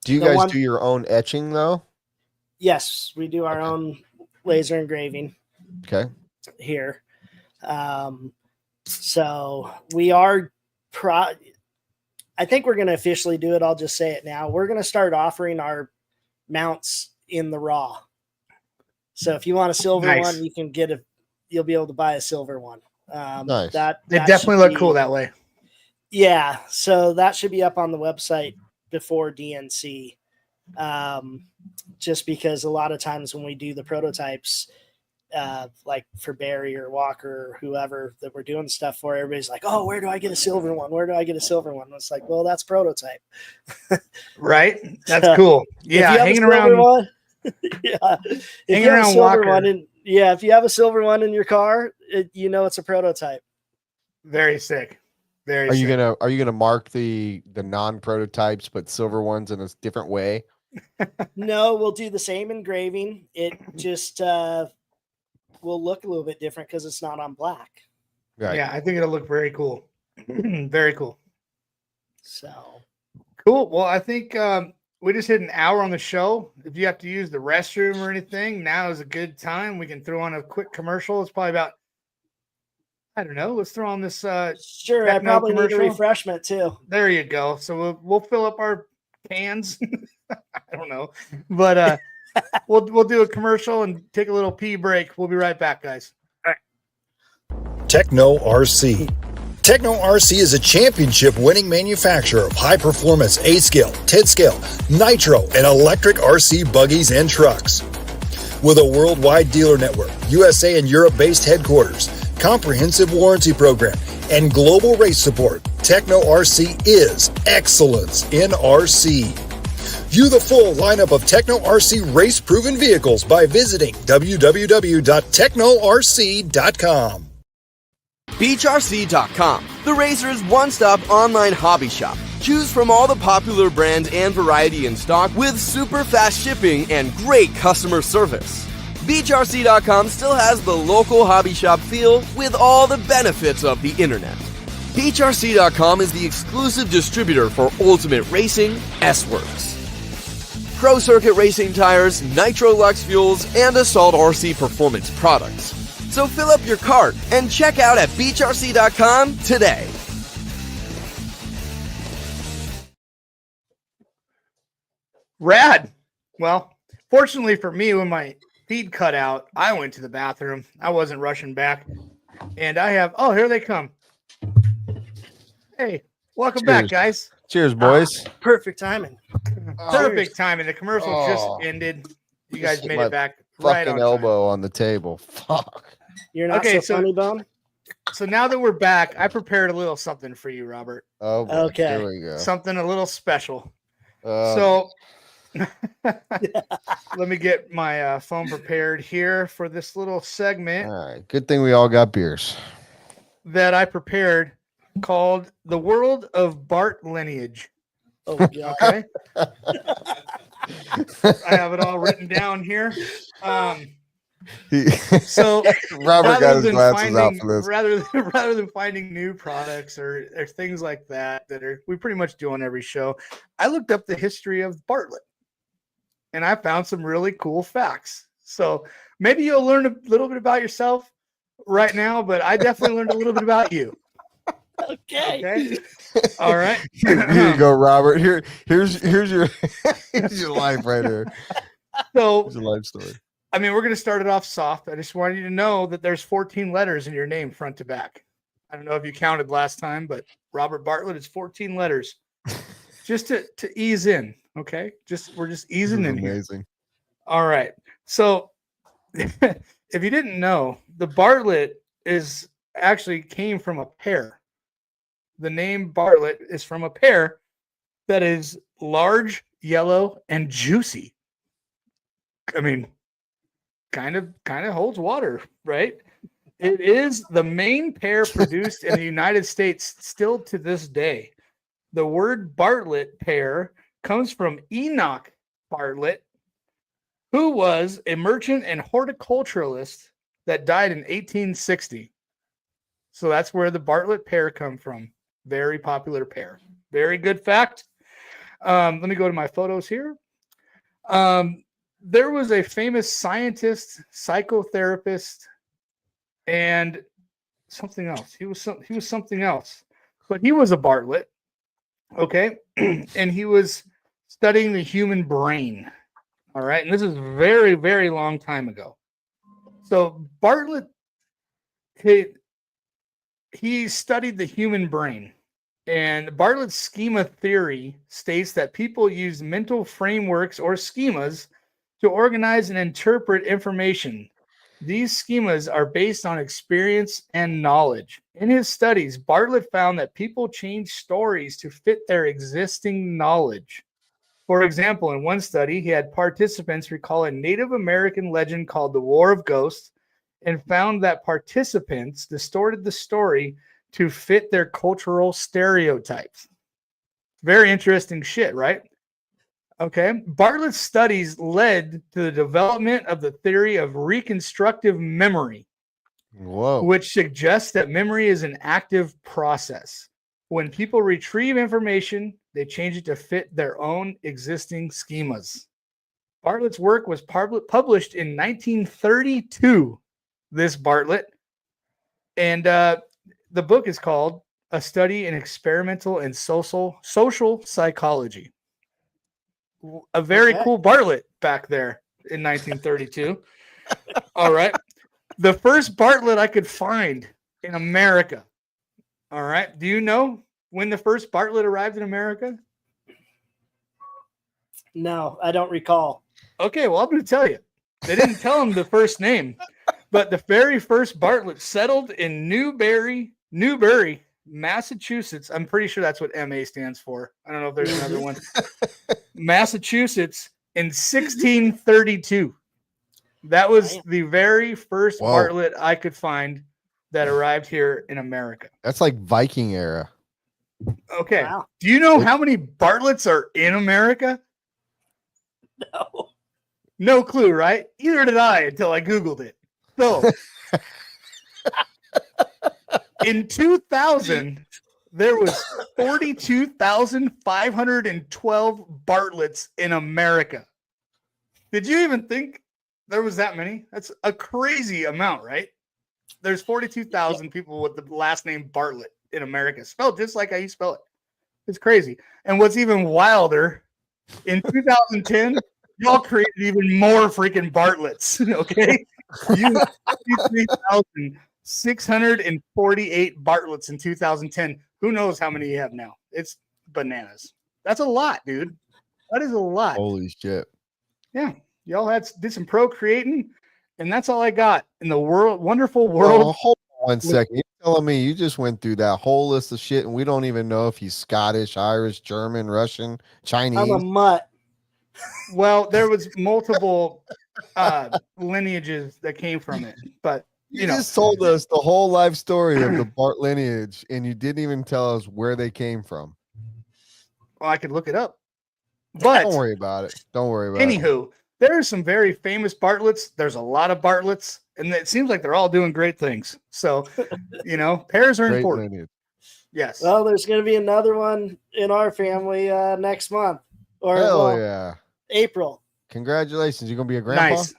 Do you guys do your own etching though? Yes, we do our own laser engraving. Okay. Here, so we are. I think we're going to officially do it. I'll just say it now. We're going to start offering our mounts in the raw. So if you want a silver one, you can get you'll be able to buy a silver one. Nice. They definitely look cool that way. Yeah. So that should be up on the website before DNC. Just because a lot of times when we do the prototypes, like for Barry or Walker or whoever that we're doing stuff for, everybody's like, oh, where do I get a silver one? Where do I get a silver one? And it's like, well, that's prototype. Right. That's cool. Yeah. Hanging around. One, yeah. Hanging around Walker. If you have a silver one in your car, it's a prototype. Very sick. Are you gonna mark the non-prototypes but silver ones in a different way? No, we'll do the same engraving. It just will look a little bit different because it's not on black. Right. Yeah, I think it'll look very cool. Very cool. So cool. Well, I think we just hit an hour on the show. If you have to use the restroom or anything, now is a good time. We can throw on a quick commercial. It's probably about, I don't know. Let's throw on this. Sure. I probably need a refreshment too. There you go. So we'll fill up our cans. I don't know, but we'll do a commercial and take a little pee break. We'll be right back, guys. All right. Techno RC. Techno RC is a championship-winning manufacturer of high-performance A-scale, 10-scale, nitro, and electric RC buggies and trucks. With a worldwide dealer network, USA and Europe-based headquarters, comprehensive warranty program, and global race support, Techno RC is excellence in RC. View the full lineup of Techno RC race-proven vehicles by visiting www.technorc.com. BeachRC.com, the racer's one-stop online hobby shop. Choose from all the popular brands and variety in stock with super fast shipping and great customer service. BeachRC.com still has the local hobby shop feel with all the benefits of the internet. BeachRC.com is the exclusive distributor for Ultimate Racing, S-Works, Pro Circuit Racing tires, Nitro Lux fuels, and Assault RC performance products. So fill up your cart and check out at BeachRC.com today. Rad. Well, fortunately for me, when my feed cut out, I went to the bathroom. I wasn't rushing back. And I have, here they come. Hey, welcome back, guys. Cheers, boys. Perfect timing. Perfect timing. The commercial just ended. You guys made it back right on elbow on the table. Fuck. You're not so funny, Bum. So now that we're back, I prepared a little something for you, Robert. Oh, boy. Okay. There we go. Something a little special. So let me get my phone prepared here for this little segment. All right. Good thing we all got beers. That I prepared called The World of Bart Lineage. Oh, God. Okay. I have it all written down here. So Robert got his glasses out for this. Rather than finding new products or things like that we pretty much do on every show, I looked up the history of Bartlett, and I found some really cool facts. So maybe you'll learn a little bit about yourself right now, but I definitely learned a little bit about you. Okay. All right. Here you go, Robert. Here's your life right here. So here's your life story. I mean, we're going to start it off soft. I just wanted you to know that there's 14 letters in your name front to back. I don't know if you counted last time, but Robert Bartlett is 14 letters. Just to ease in, okay? We're just easing in amazing. Here. All right. So if you didn't know, the Bartlett actually came from a pear. The name Bartlett is from a pear that is large, yellow, and juicy. I mean, kind of holds water, right? It is the main pear produced in the United States still to this day. The word Bartlett pear comes from Enoch Bartlett, who was a merchant and horticulturalist that died in 1860. So that's where the Bartlett pear come from. Very popular pear. Very good fact. Let me go to my photos here. There was a famous scientist, psychotherapist, and something else. He was something else, but he was a Bartlett. Okay, and he was studying the human brain. All right, and this is very, very long time ago. So Bartlett, he studied the human brain, and Bartlett's schema theory states that people use mental frameworks or schemas to organize and interpret information. These schemas are based on experience and knowledge. In his studies, Bartlett found that people change stories to fit their existing knowledge. For example, in one study, he had participants recall a Native American legend called the War of Ghosts and found that participants distorted the story to fit their cultural stereotypes. Very interesting shit, right? Okay. Bartlett's studies led to the development of the theory of reconstructive memory, which suggests that memory is an active process. When people retrieve information, they change it to fit their own existing schemas. Bartlett's work was published in 1932, this Bartlett, and the book is called A Study in Experimental and Social Psychology. A very cool Bartlett back there in 1932. All right. The first Bartlett I could find in America. All right. Do you know when the first Bartlett arrived in America? No, I don't recall. Okay, well, I'm going to tell you. They didn't tell him the first name, but the very first Bartlett settled in Newbury, Massachusetts. I'm pretty sure that's what MA stands for. I don't know if there's another one. Massachusetts in 1632. That was the very first Bartlett I could find that arrived here in America. That's like Viking era. Okay. Wow. Do you know how many Bartletts are in America? No. No clue, right? Either did I until I Googled it. So in 2000, there was 42,512 Bartletts in America. Did you even think there was that many? That's a crazy amount, right? There's 42,000 people with the last name Bartlett in America, spelled just like how you spell it. It's crazy. And what's even wilder, in 2010, y'all created even more freaking Bartletts, okay? You have 53,648 Bartletts in 2010. Who knows how many you have now? It's bananas. That's a lot, dude. That is a lot. Holy shit. Yeah. Y'all did some procreating, and that's all I got in the wonderful world. Oh, hold on 1 second. You're telling me you just went through that whole list of shit, and we don't even know if he's Scottish, Irish, German, Russian, Chinese. I'm a mutt. Well, there was multiple lineages that came from it, but you just told us the whole life story of the Bart lineage, and you didn't even tell us where they came from. Well, I could look it up, but don't worry about it. Don't worry about it. Anywho, there are some very famous Bartletts. There's a lot of Bartletts, and it seems like they're all doing great things. So, pairs are important. Lineage. Yes. Well, there's going to be another one in our family next month. Yeah. April. Congratulations. You're going to be a grandpa? Nice.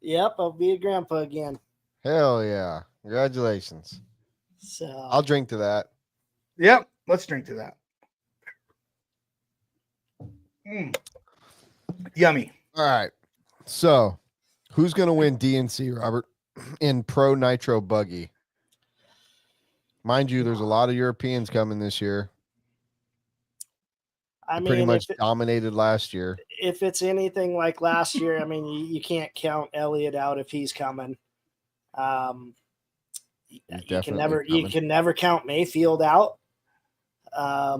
Yep, I'll be a grandpa again. Hell yeah. Congratulations. So I'll drink to that. Yep. Let's drink to that. Yummy. All right. So who's going to win DNC, Robert, in Pro Nitro Buggy? Mind you, there's a lot of Europeans coming this year. I mean, pretty much dominated last year. If it's anything like last year, I mean, you can't count Elliot out if he's coming. You can never count Mayfield out. I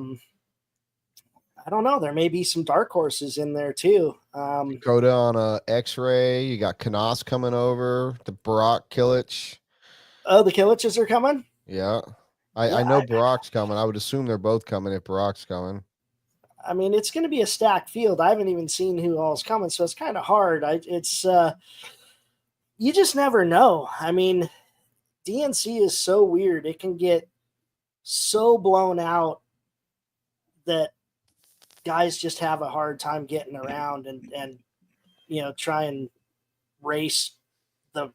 don't know. There may be some dark horses in there too. Dakota on a X-ray. You got Knaus coming over. The Brock Killich. Oh, the Killiches are coming? Yeah. I know Barack's coming. I would assume they're both coming if Barack's coming. I mean, it's going to be a stacked field. I haven't even seen who all's coming, so it's kind of hard. You just never know. I mean, DNC is so weird. It can get so blown out that guys just have a hard time getting around and try and race the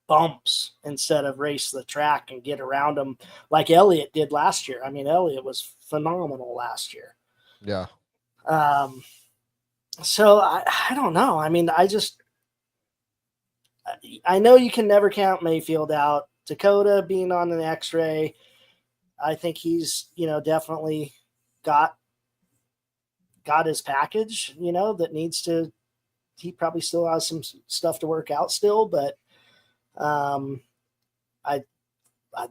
bumps instead of race the track and get around them like Elliott did last year. I mean, Elliott was phenomenal last year. Yeah. So I don't know. I mean, I know you can never count Mayfield out. Dakota being on an X-ray, I think he's, definitely got his package, that needs to, he probably still has some stuff to work out still, but I'd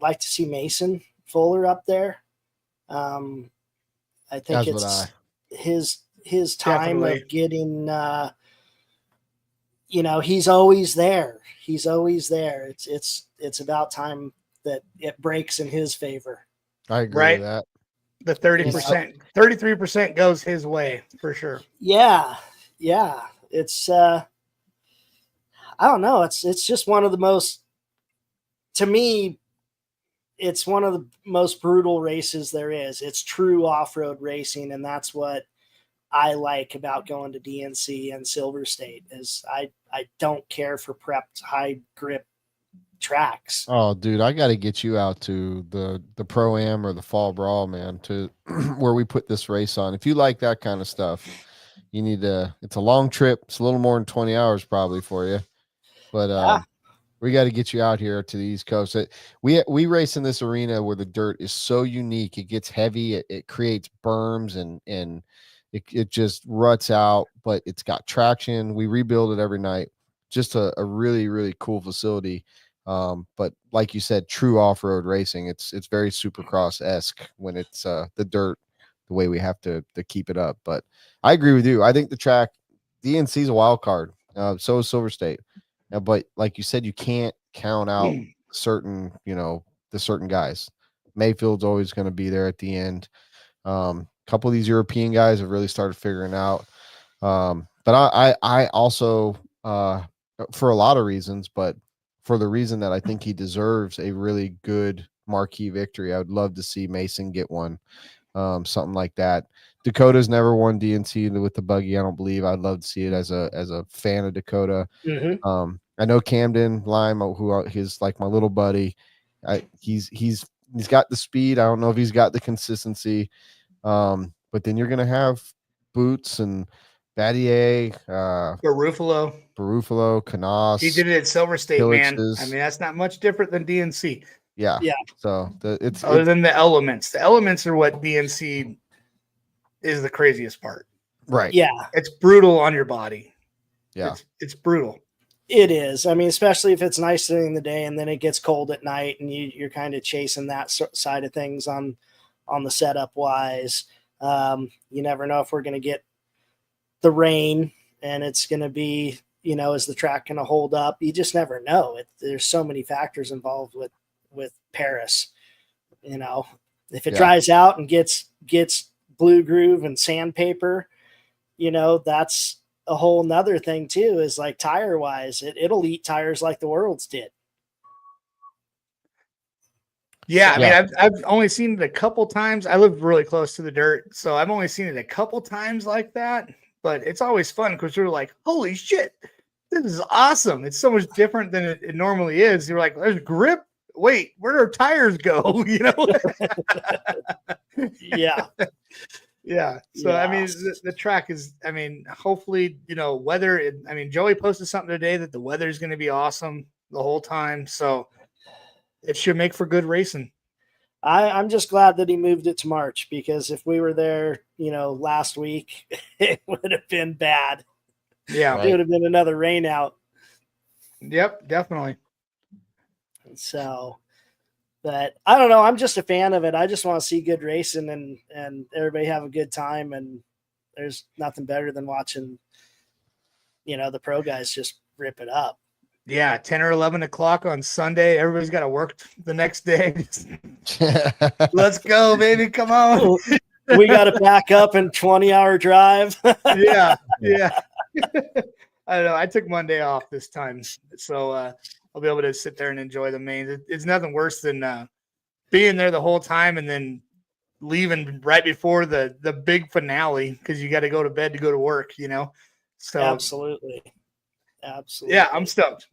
like to see Mason Fuller up there. I think his time Definitely. of getting, he's always there. He's always there. It's about time that it breaks in his favor. I agree with that. The 30%, 33% goes his way for sure. Yeah. It's I don't know. It's just one of the most, to me, it's one of the most brutal races there is. It's true off-road racing, and that's what I like about going to DNC and Silver State is I don't care for prepped high grip tracks. Oh, dude, I got to get you out to the Pro-Am or the Fall Brawl, man, to where we put this race on. If you like that kind of stuff, you need to, it's a long trip. It's a little more than 20 hours probably for you, but we got to get you out here to the East Coast. We race in this arena where the dirt is so unique. It gets heavy. It creates berms and it just ruts out, but it's got traction. We rebuild it every night. Just a really, really cool facility. But like you said, true off-road racing. It's very Supercross-esque when it's the dirt, the way we have to keep it up. But I agree with you. I think the track, DNC is a wild card. So is Silver State. But like you said, you can't count out certain, the certain guys. Mayfield's always going to be there at the end. A couple of these European guys have really started figuring out. But I also, for a lot of reasons, but for the reason that I think he deserves a really good marquee victory, I would love to see Mason get one, something like that. Dakota's never won DNC with the buggy, I don't believe. I'd love to see it as a fan of Dakota. Mm-hmm. I know Camden Lime, who he's like my little buddy. He's got the speed. I don't know if he's got the consistency. But then you're gonna have Boots and Battier, Barufalo, Canas. He did it at Silver State, Pillages. man. I mean, that's not much different than DNC. Yeah. So it's other than the elements. The elements are what DNC is the craziest part. Right. Yeah. It's brutal on your body. Yeah. It's brutal. It is. I mean, especially if it's nice during the day and then it gets cold at night and you're kind of chasing that side of things on the setup wise. You never know if we're going to get the rain and it's going to be, is the track going to hold up? You just never know. There's so many factors involved with Paris. If it dries out and gets blue groove and sandpaper, that's a whole nother thing too, is like tire wise, it'll eat tires like the Worlds did. Yeah. I mean, I've only seen it a couple times. I live really close to the dirt, so I've only seen it a couple times like that, but it's always fun because you're like, holy shit, this is awesome. It's so much different than it normally is. You're like, there's grip. Wait, where do our tires go? Yeah. Yeah. So, I mean, the track is, hopefully, weather. Joey posted something today that the weather is going to be awesome the whole time. So it should make for good racing. I'm just glad that he moved it to March, because if we were there, last week, it would have been bad. Yeah. It would have been another rain out. Yep, definitely. So, but I don't know. I'm just a fan of it. I just want to see good racing and everybody have a good time. And there's nothing better than watching, the pro guys just rip it up. Yeah, 10 or 11 o'clock on Sunday. Everybody's got to work the next day. Let's go, baby. Come on. We got to back up and 20-hour drive. Yeah. I don't know. I took Monday off this time, so I'll be able to sit there and enjoy the mains. It's nothing worse than being there the whole time and then leaving right before the big finale because you got to go to bed to go to work, So Absolutely. Yeah, I'm stoked.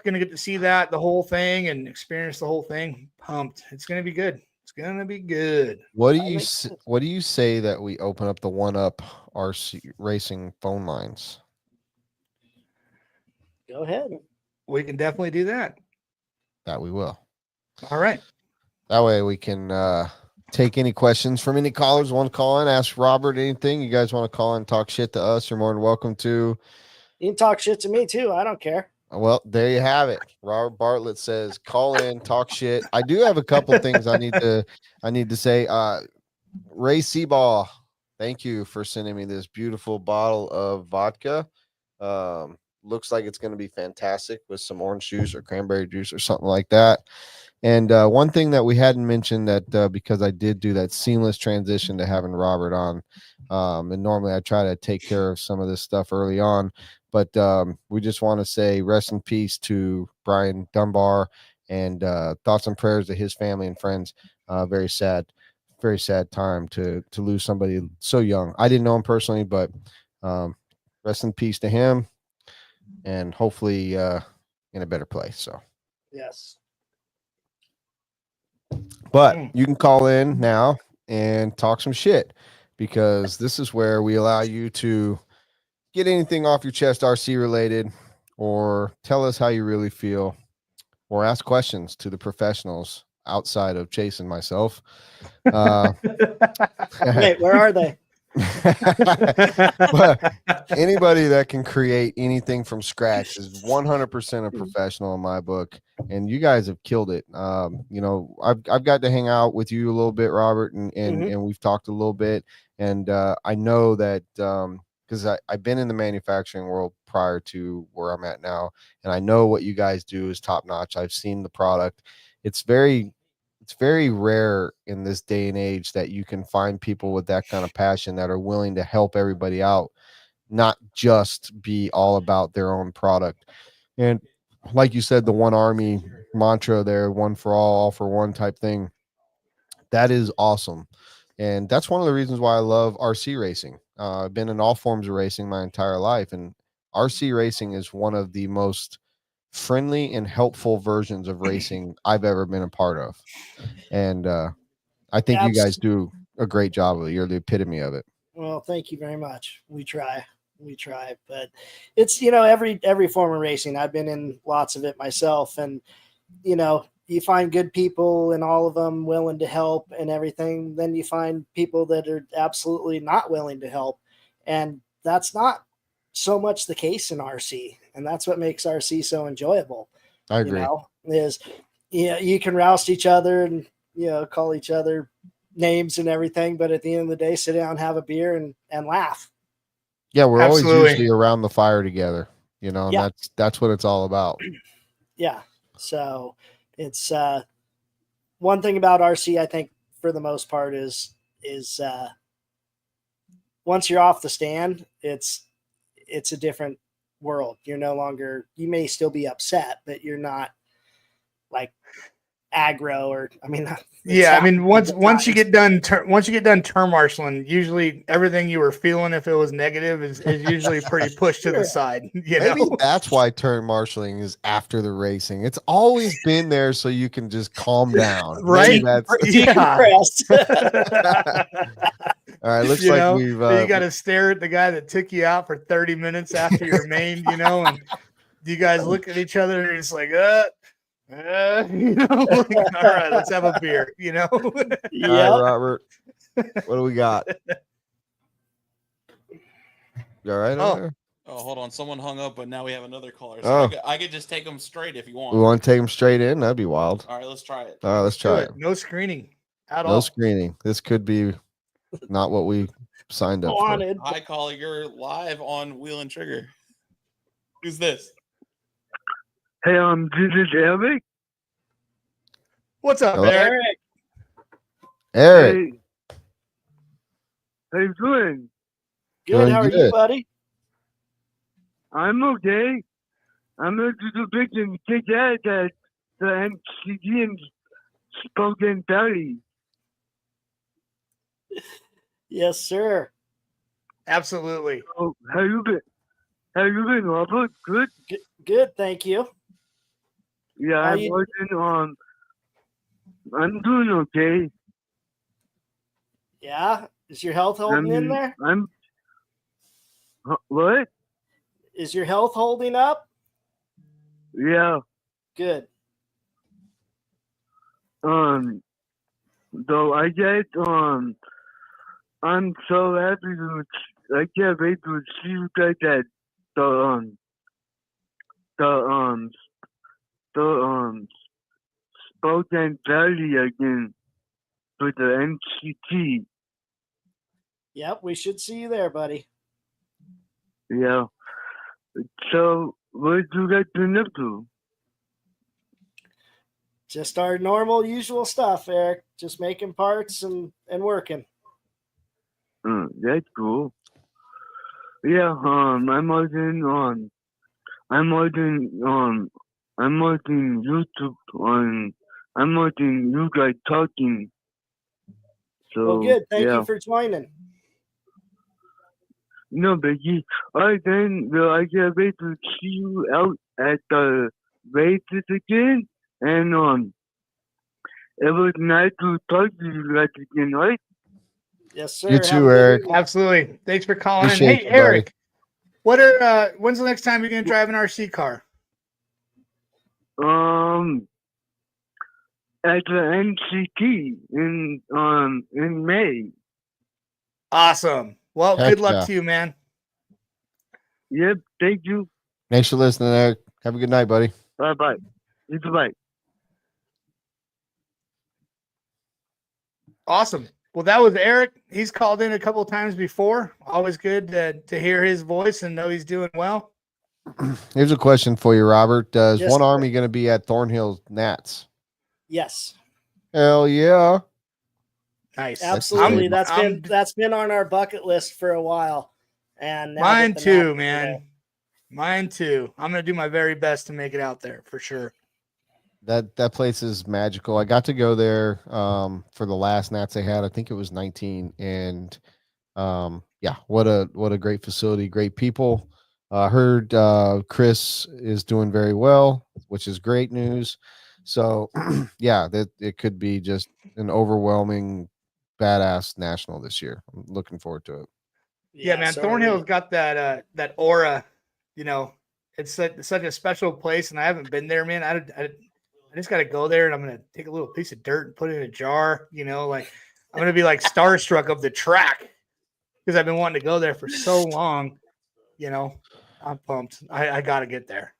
Gonna get to see the whole thing and experience the whole thing. Pumped. It's gonna be good. What do you say that we open up the 1UP RC racing phone lines? Go ahead. We can definitely do that. That we will. All right. That way we can take any questions from any callers want to call in, ask Robert anything. You guys want to call in, talk shit to us, you're more than welcome to. You can talk shit to me too. I don't care. Well, there you have it. Robert Bartlett says, call in, talk shit. I do have a couple things I need to say. Ray Seaball, thank you for sending me this beautiful bottle of vodka. Looks like it's going to be fantastic with some orange juice or cranberry juice or something like that. And one thing that we hadn't mentioned that because I did do that seamless transition to having Robert on, and normally I try to take care of some of this stuff early on, but we just want to say rest in peace to Brian Dunbar and thoughts and prayers to his family and friends. Very sad time to lose somebody so young. I didn't know him personally, but rest in peace to him and hopefully in a better place. So yes. But you can call in now and talk some shit because this is where we allow you to get anything off your chest RC related or tell us how you really feel or ask questions to the professionals outside of Chase and myself. Wait, where are they? But anybody that can create anything from scratch is 100% a professional in my book, and you guys have killed it. I've got to hang out with you a little bit, Robert, and we've talked a little bit, and I know that because I've been in the manufacturing world prior to where I'm at now, and I know what you guys do is top notch. I've seen the product. It's very rare in this day and age that you can find people with that kind of passion that are willing to help everybody out, not just be all about their own product. And like you said, the One Army mantra there, one for all for one type thing, that is awesome. And that's one of the reasons why I love RC racing. I've been in all forms of racing my entire life, and RC racing is one of the most friendly and helpful versions of racing I've ever been a part of. And I think you guys do a great job of it. You're the epitome of it. Well, thank you very much. We try, but it's, every form of racing. I've been in lots of it myself, and, you find good people in all of them willing to help and everything. Then you find people that are absolutely not willing to help. And that's not so much the case in RC. And that's what makes RC so enjoyable. I agree. You can roust each other and, call each other names and everything. But at the end of the day, sit down, have a beer and laugh. Yeah. We're always usually around the fire together, and that's what it's all about. Yeah. So it's one thing about RC, I think for the most part is once you're off the stand, it's a different world. You're no longer, you may still be upset, but you're not like aggro or, once you get done term marshaling, usually everything you were feeling, if it was negative, is usually pretty pushed to the side. Maybe that's why term marshaling is after the racing. It's always been there so you can just calm down. Right? All right, looks like we've you got to stare at the guy that took you out for 30 minutes after your main, and you guys look at each other and it's like, all right, let's have a beer, All right, Robert, what do we got? You all right? Oh, hold on. Someone hung up, but now we have another caller. So I could just take them straight if you want. We want to take them straight in? That'd be wild. All right, let's try it. All right, let's try it. No screening at all. No screening. This could be not what we signed up for. Hi, caller. You're live on Wheel and Trigger. Who's this? Hey, this is Ehrlich. What's up, Hello? Eric? Eric. Hey, how you doing? Good. Doing How are good. you, buddy? I'm okay. I'm going to do big and kick ass at the MCD in Spokane Valley. Yes, sir. Absolutely. Oh, how you been? How you been, Robert? Good? Good, thank you. Yeah, How I'm you- working I'm doing okay. Yeah? Is your health holding in there? What? Is your health holding up? Yeah. Good. Though I guess, I'm so happy I can't wait to see you guys at the Spokane Valley again for the NCT. Yep, we should see you there, buddy. Yeah. So, what you guys been up to? Just our normal, usual stuff, Eric. Just making parts and working. That's cool. Yeah, I'm watching YouTube I'm watching you guys talking. So, Well, good. Thank yeah. you for joining. No, Becky. Alright then, I can't wait to see you out at the races again. And it was nice to talk to you guys again, right? Yes, sir. You Have too, a good Eric. evening. Absolutely. Thanks for calling in. Appreciate Hey, you, buddy. Eric, what are when's the next time you're gonna drive an RC car? At the NCT in May. Awesome. Well, Heck good luck yeah. to you, man. Yep, thank you. Thanks for listening, Eric. Have a good night, buddy. Bye. You too, bye. Awesome. Well, that was Eric. He's called in a couple of times before. Always good to hear his voice and know he's doing well. Here's a question for you, Robert. Is Yes, One sir. Army going to be at Thornhill Nats? Yes, Hell yeah. Nice. absolutely. I'm- That's been on our bucket list for a while, and now Mine that the too, Nats are man. there. Mine too. I'm gonna do my very best to make it out there for sure. That place is magical. I got to go there for the last Nats they had. I think it was 19. And yeah, what a great facility, great people. I heard Chris is doing very well, which is great news. So yeah, that it could be just an overwhelming badass national this year. I'm looking forward to it. Yeah, man. so Thornhill's got that aura. You know, it's such a special place, and I haven't been there, man. I just got to go there, and I'm gonna take a little piece of dirt and put it in a jar. You know, like I'm gonna be like starstruck of the track because I've been wanting to go there for so long. You know, I'm pumped. I gotta get there.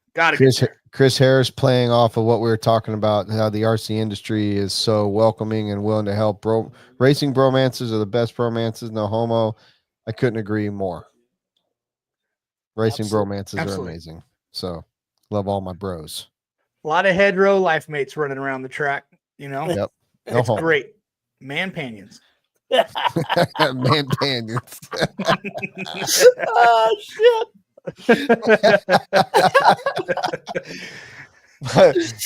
Chris Harris playing off of what we were talking about, how the RC industry is so welcoming and willing to help. Racing bromances are the best bromances, no homo. I couldn't agree more. Racing bromances are amazing. So love all my bros. A lot of head row life mates running around the track. You know, Yep. No it's homo. great. Man panions. Man panions. Oh shit.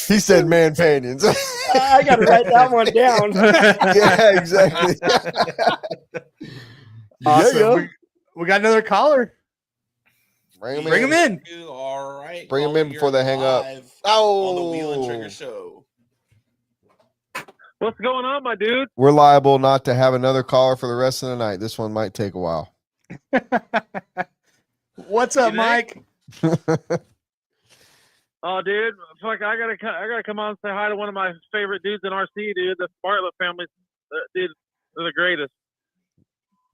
He said man panions. I gotta write that one down. Yeah, exactly. Awesome. Yeah. We got another caller. Bring him in. All right. Bring him in before they hang up. On the Wheel and Trigger Show. What's going on, my dude? We're liable not to have another caller for the rest of the night. This one might take a while. What's up, Mike? Oh, dude, fuck! I gotta come on and say hi to one of my favorite dudes in RC, dude. The Bartlett family, dude, they're the greatest.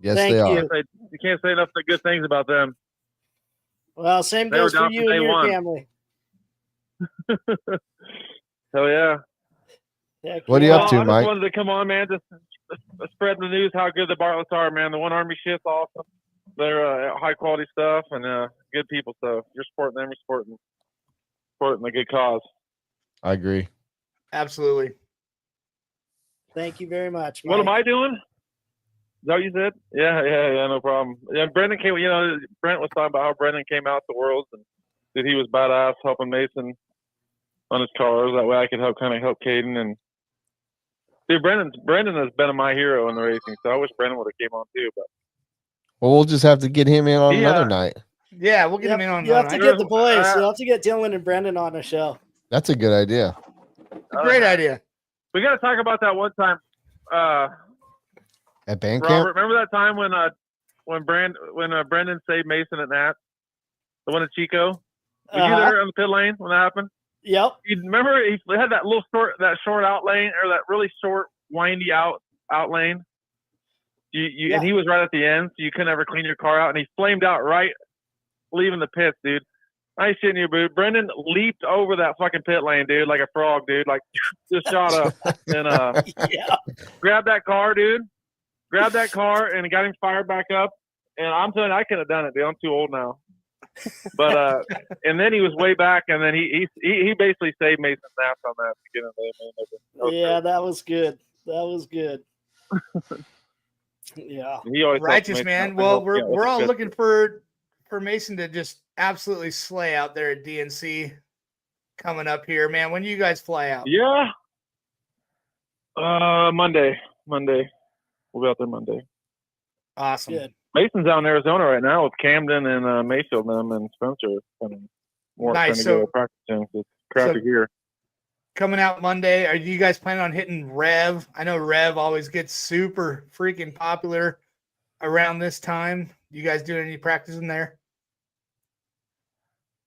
Yes, Thank they you. are. You can't say enough good things about them. Well, same They were goes for down you from and day your one. family. Hell yeah! Heck What are you yeah. up to, I just Mike? wanted to come on, man. Just spread the news how good the Bartletts are, man. The 1Army shit's awesome. They're high quality stuff and good people. So if you're supporting them, you're supporting them. supporting a good cause. I agree. Absolutely. Thank you very much, Mike. What am I doing? Is that what you said? Yeah, no problem. Yeah, Brendan came. Brent was talking about how Brendan came out to Worlds and that he was badass helping Mason on his cars. That way, I could help Caden. And dude, Brendan has been my hero in the racing, so I wish Brendan would have came on too. But we'll just have to get him in on another night. Yeah, we'll get him in on. You have to get the boys. You have to get Dylan and Brendan on a show. That's a good idea. Great idea. We got to talk about that one time. At band Robert, camp? remember that time when Brendan saved Mason at Nats, the one at Chico? Were you there on the pit lane when that happened? Yep. You remember he had that little short out lane, or that really short windy out lane. And he was right at the end, so you couldn't ever clean your car out, and he flamed out right leaving the pits, dude. I ain't shitting you, dude. Brendan leaped over that fucking pit lane, dude, like a frog, dude. Like, just shot up and grabbed that car, dude. Grabbed that car and got him fired back up. And I'm telling you, I couldn't have done it, dude. I'm too old now. But and then he was way back, and then he basically saved Mason's ass on that to get in there. Yeah, that was good. That was good. Yeah, righteous, man. Well, we're all looking for Mason to just absolutely slay out there at DNC coming up here, man. When you guys fly out? Yeah. Monday. We'll be out there Monday. Awesome. Good. Mason's out in Arizona right now with Camden and Mayfield and Spencer. Nice. So practicing. It's crappy here. Coming out Monday, are you guys planning on hitting Rev? I know Rev always gets super freaking popular around this time. You guys doing any practicing there?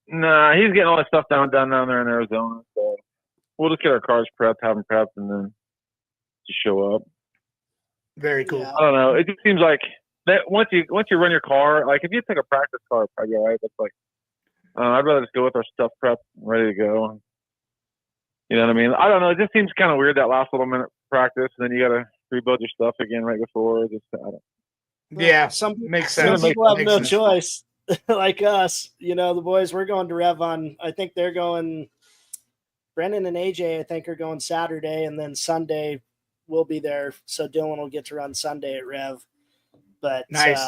Nah, he's getting all that stuff done down there in Arizona. So we'll just get our cars prepped, have them prepped, and then just show up. Very cool. Yeah. I don't know. It just seems like that once you run your car, like if you take a practice car, it'd probably be all right. But like, I'd rather just go with our stuff prepped, ready to go. You know what I mean? I don't know. It just seems kind of weird that last little minute practice, and then you got to rebuild your stuff again right before. Yeah, makes sense. Some people have no choice. Like us, the boys, we're going to Rev on. I think they're going. Brendan and AJ, I think, are going Saturday, and then Sunday we'll be there. So Dylan will get to run Sunday at Rev. But nice.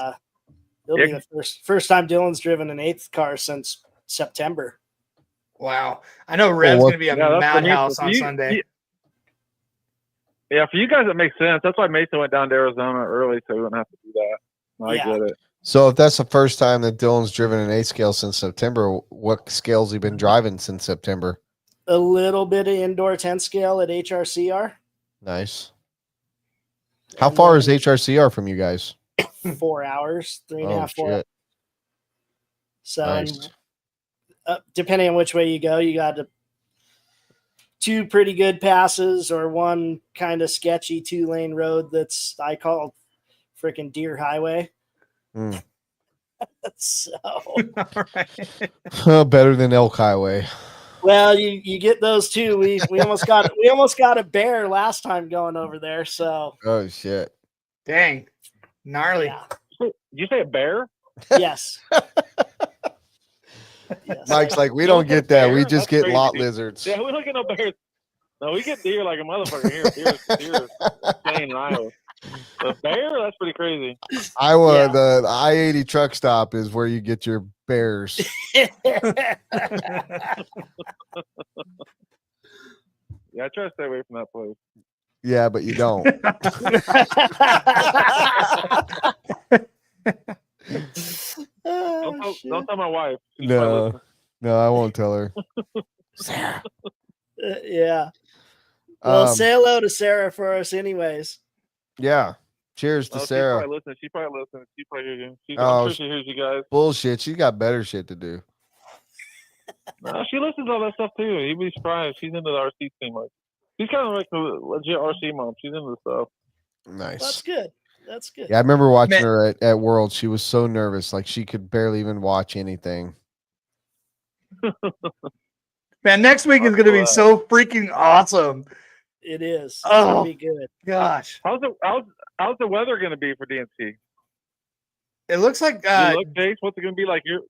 It'll be the first time Dylan's driven an 8th car since September. Wow. I know Rev's going to be a madhouse on Sunday. Yeah, for you guys, it makes sense. That's why Mason went down to Arizona early, so we wouldn't have to do that. I get it. So if that's the first time that Dylan's driven an 8 scale since September, what scales he been driving since September? A little bit of indoor 10 scale at HRCR. Nice. How far is HRCR from you guys? 4 hours, 3.5, 4 hours. So nice. Depending on which way you go, you got 2 pretty good passes or one kind of sketchy 2-lane road I call freaking Deer Highway. So better than Elk Highway. Well, you get those too. We almost got a bear last time going over there. So oh shit, dang, gnarly. Yeah. Did you say a bear? Yes. Yes. Mike's like, we don't get that. We just get lot lizards. Yeah, we don't get no bears. No, we get deer like a motherfucker here. Deer is insane in Iowa. The bear? That's pretty crazy. Iowa, the I-80 truck stop is where you get your bears. Yeah, I try to stay away from that place. Yeah, but you don't. Don't tell my wife. No, I won't tell her. Sarah. Yeah. Well, say hello to Sarah for us anyways. Yeah. Cheers to Sarah. She probably listens. She probably hears you. I'm sure she hears you guys. Bullshit. She got better shit to do. No, she listens to all that stuff too. You'd be surprised. She's into the RC scene. Like, she's kind of like a legit RC mom. She's into the stuff. Nice. That's good. That's good. Yeah, I remember watching her at World. She was so nervous. Like, she could barely even watch anything. Man, next week is going to be so freaking awesome. It is. It's going to be good. Gosh. How's the weather going to be for DNC? It looks like What's it going to be like here?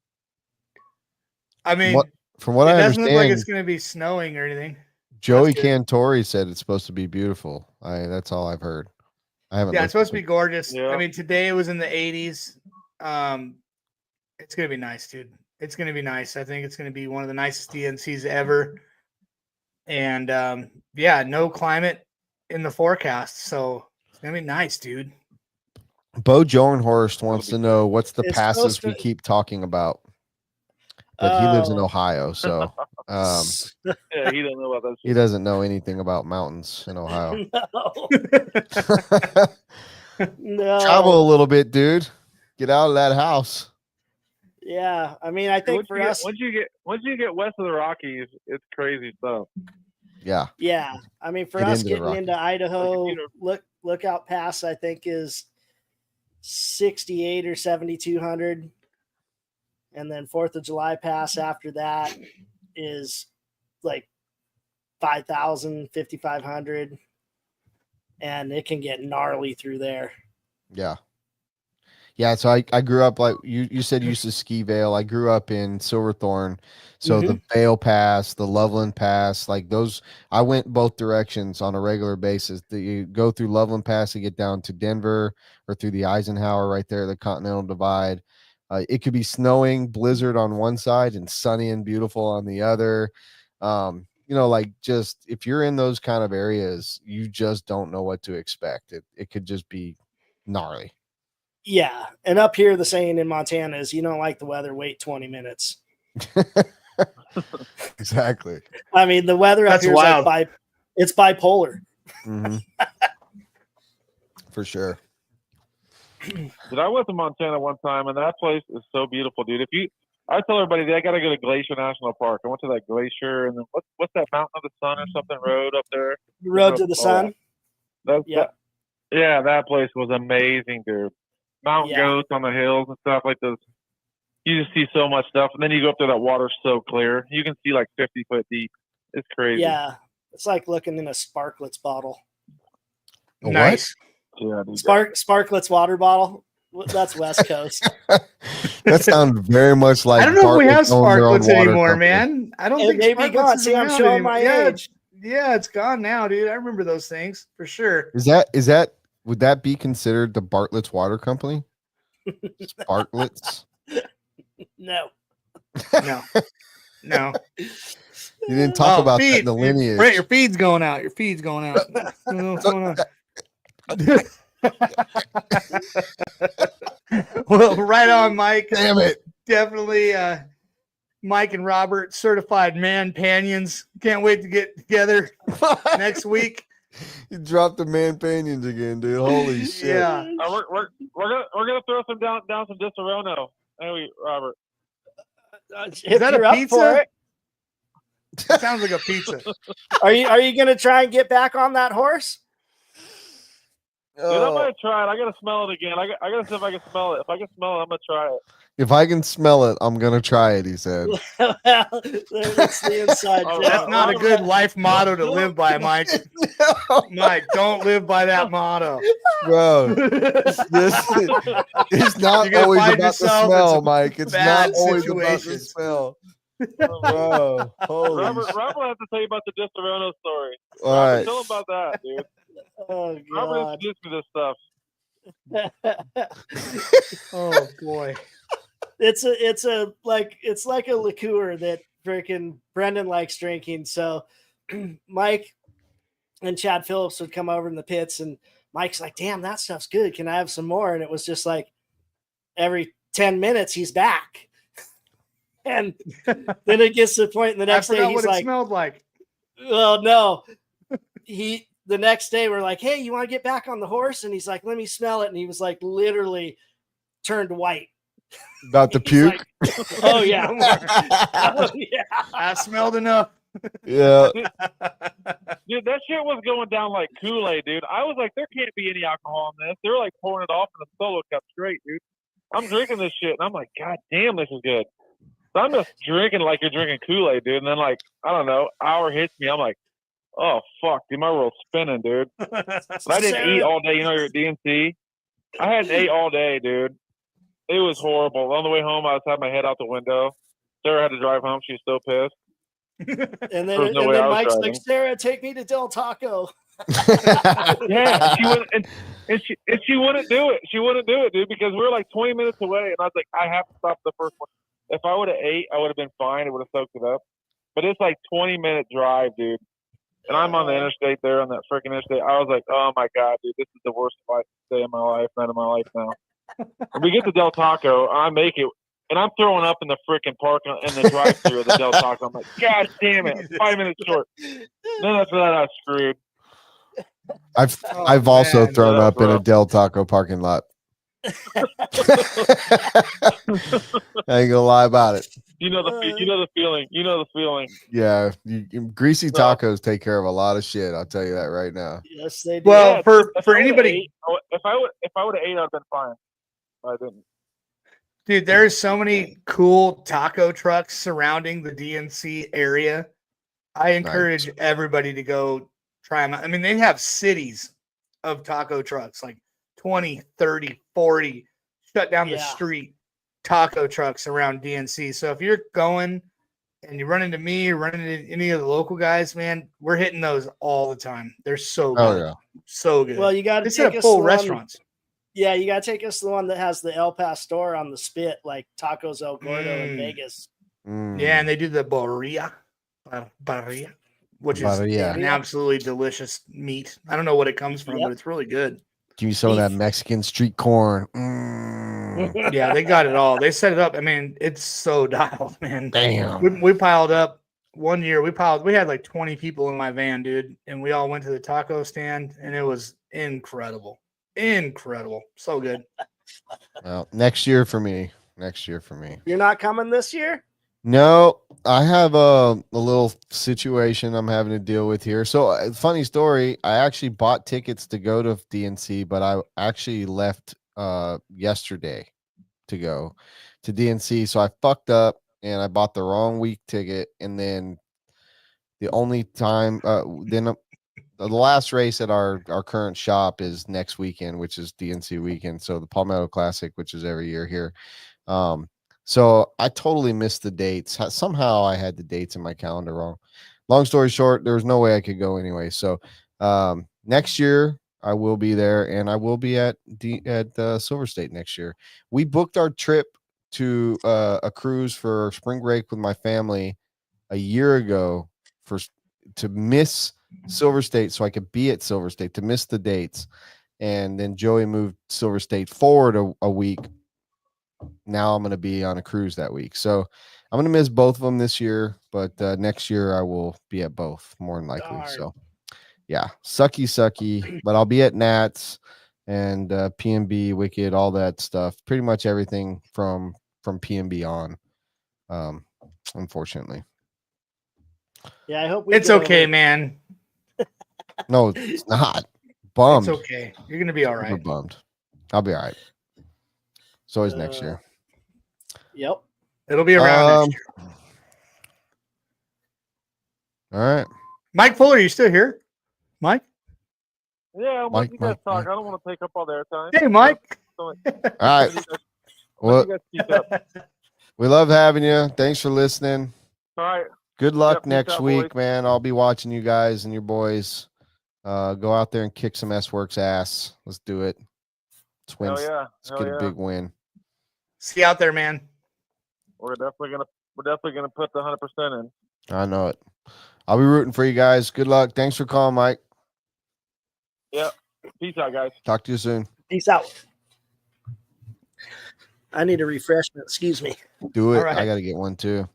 I mean, From what I understand, doesn't look like it's going to be snowing or anything. Joey Cantori said it's supposed to be beautiful. That's all I've heard. I haven't. Yeah, it's supposed to be gorgeous. Yeah. I mean, today it was in the 80s. It's going to be nice, dude. It's going to be nice. I think it's going to be one of the nicest DNCs ever. And no climate in the forecast, so it's going to be nice, dude. Bo Jornhorst wants to know what's the passes we keep talking about. But he lives in Ohio, so yeah, he don't know about that. He doesn't know anything about mountains in Ohio. No. Travel a little bit, dude. Get out of that house. Yeah, I mean, I think for us, once you get west of the Rockies, it's crazy stuff. Yeah. Yeah, I mean, for us getting into Idaho, Lookout Pass, I think is 68 or 7,200. And then 4th of July Pass after that is like 5,000, 5,500. And it can get gnarly through there. Yeah. Yeah. So I grew up, like you said, you used to ski Vail. I grew up in Silverthorne. So the Vail Pass, the Loveland Pass, like those, I went both directions on a regular basis. You go through Loveland Pass to get down to Denver, or through the Eisenhower right there, the Continental Divide. It could be snowing, blizzard on one side and sunny and beautiful on the other. Like just if you're in those kind of areas, you just don't know what to expect. It could just be gnarly. Yeah. And up here, the saying in Montana is you don't like the weather, wait 20 minutes. Exactly. I mean, the weather up here is like it's bipolar. Mm-hmm. For sure. Dude, I went to Montana one time, and that place is so beautiful, dude. I tell everybody they got to go to Glacier National Park. I went to that glacier, and then what's that Mountain of the Sun or something road up there? Road to the Sun. That place was amazing, dude. Mountain goats on the hills and stuff like those. You just see so much stuff, and then you go up there. That water's so clear, you can see like 50 foot deep. It's crazy. Yeah, it's like looking in a Sparklets bottle. Nice. Yeah, Sparklets water bottle. That's West Coast. That sounds very much like. I don't know if we have Sparklets anymore, man. I don't think it may be gone. See, I'm showing my age. Yeah, it's gone now, dude. I remember those things for sure. Is that would that be considered the Bartlett's Water Company? Sparklets? No. No. You didn't talk about that in the lineage. Brent, your feed's going out. What's going on? Well, right on, Mike. Damn it. Definitely Mike and Robert, certified man panions. Can't wait to get together next week. You dropped the man panions again, dude. Holy shit. Yeah. We're gonna throw some down some Disaronno. Hey, Robert. Is that a pizza? It sounds like a pizza. Are you gonna try and get back on that horse? Dude, I'm gonna try it. I gotta smell it again. I gotta see if I can smell it. If I can smell it, I'm gonna try it. If I can smell it, I'm gonna try it, he said. Well, that's the inside joke. That's not a good life motto to live by, Mike. No. Mike, don't live by that motto. Bro, it's not always about the smell, Mike. It's not always about the smell. Bro, holy Robert will have to tell you about the Disaronno story. All right. Tell him about that, dude. Oh, God. Robert introduced me to this stuff. Oh boy. It's like a liqueur that freaking Brendan likes drinking. So Mike and Chad Phillips would come over in the pits, and Mike's like, damn, that stuff's good. Can I have some more? And it was just like every 10 minutes he's back. And then it gets to the point in the next day he's like, it smelled like. Well, no. The next day we're like, hey, you want to get back on the horse? And he's like, let me smell it. And he was like literally turned white. About to puke? Like, oh, yeah. Oh, yeah. I smelled enough. Yeah. Dude, that shit was going down like Kool-Aid, dude. I was like, there can't be any alcohol in this. They were like pouring it off in the solo cup straight, dude. I'm drinking this shit, and I'm like, God damn, this is good. So I'm just drinking like you're drinking Kool-Aid, dude. And then, like, I don't know, hour hits me. I'm like, oh, fuck, dude, my world's spinning, dude. But I didn't eat all day. You know, you're at DNC. I hadn't ate all day, dude. It was horrible. On the way home, I was having my head out the window. Sarah had to drive home. She was still pissed. And then Mike's like, Sarah, take me to Del Taco. Yeah, she wouldn't, and she wouldn't do it. She wouldn't do it, dude, because we were like 20 minutes away, and I was like, I have to stop the first one. If I would have ate, I would have been fine. It would have soaked it up. But it's like 20-minute drive, dude. And I'm on the interstate there, on that freaking interstate. I was like, oh my god, dude, this is the worst day of my life, night of my life now. And we get to Del Taco, I make it. And I'm throwing up in the freaking parking in the drive-thru of the Del Taco. I'm like, God damn it, 5 minutes short. Then after that, I was screwed. I've also thrown up in a Del Taco parking lot. I ain't gonna lie about it. You know the feeling. You know the feeling. Yeah, greasy tacos take care of a lot of shit. I'll tell you that right now. Yes, they do. Well, for anybody, if I would have ate, I'd have been fine. I didn't. Dude, there's so many cool taco trucks surrounding the DNC area. I encourage everybody to go try them out. I mean, they have cities of taco trucks, like 20, 30, 40, shut down the street taco trucks around DNC. So if you're going and you run into me or run into any of the local guys, man, we're hitting those all the time. They're so good. Oh, yeah. So good. Well, you got to take us full restaurants. Yeah, you got to take us to the one that has the El Pastor on the spit, like Tacos El Gordo in Vegas. Yeah, and they do the barilla, which is an absolutely delicious meat. I don't know what it comes from, but it's really good. Give me some of that Mexican street corn. Yeah, they got it all. They set it up. I mean, it's so dialed, man. Damn. We piled up one year. We had like 20 people in my van, dude, and we all went to the taco stand, and it was incredible. Incredible. So good. Well, next year for me. You're not coming this year? No, I have a little situation I'm having to deal with here. So, funny story, I actually bought tickets to go to DNC, but I actually left yesterday to go to DNC. So I fucked up and I bought the wrong week ticket. And then the only time, the last race at our current shop is next weekend, which is DNC weekend. So the Palmetto Classic, which is every year here. So I totally missed the dates. Somehow I had the dates in my calendar wrong. Long story short, there was no way I could go anyway. So next year I will be there, and I will be at Silver State next year. We booked our trip to a cruise for spring break with my family a year ago to miss Silver State so I could be at Silver State, to miss the dates. And then Joey moved Silver State forward a week. Now I'm going to be on a cruise that week. So I'm going to miss both of them this year, but next year I will be at both more than likely. Darn. So yeah, sucky, but I'll be at Nats and PNB, Wicked, all that stuff. Pretty much everything from PNB on, unfortunately. Yeah, I hope it's okay, man. No, it's not. Bummed. It's okay. You're going to be all right. We're bummed. I'll be all right. It's always next year. Yep. It'll be around next year. All right. Mike Fuller, are you still here? Mike? Yeah, I'll let you guys talk. I don't want to take up all their time. Hey, Mike. All right. Well, we love having you. Thanks for listening. All right. Good luck next week, man. I'll be watching you guys and your boys. Go out there and kick some S-Works ass. Let's do it. Let's win. Let's get a big win. See you out there, man. We're definitely gonna put the 100% in. I know it. I'll be rooting for you guys. Good luck. Thanks for calling, Mike. Yeah. Peace out, guys. Talk to you soon. Peace out. I need a refreshment. Excuse me. Do it. Right. I got to get one too.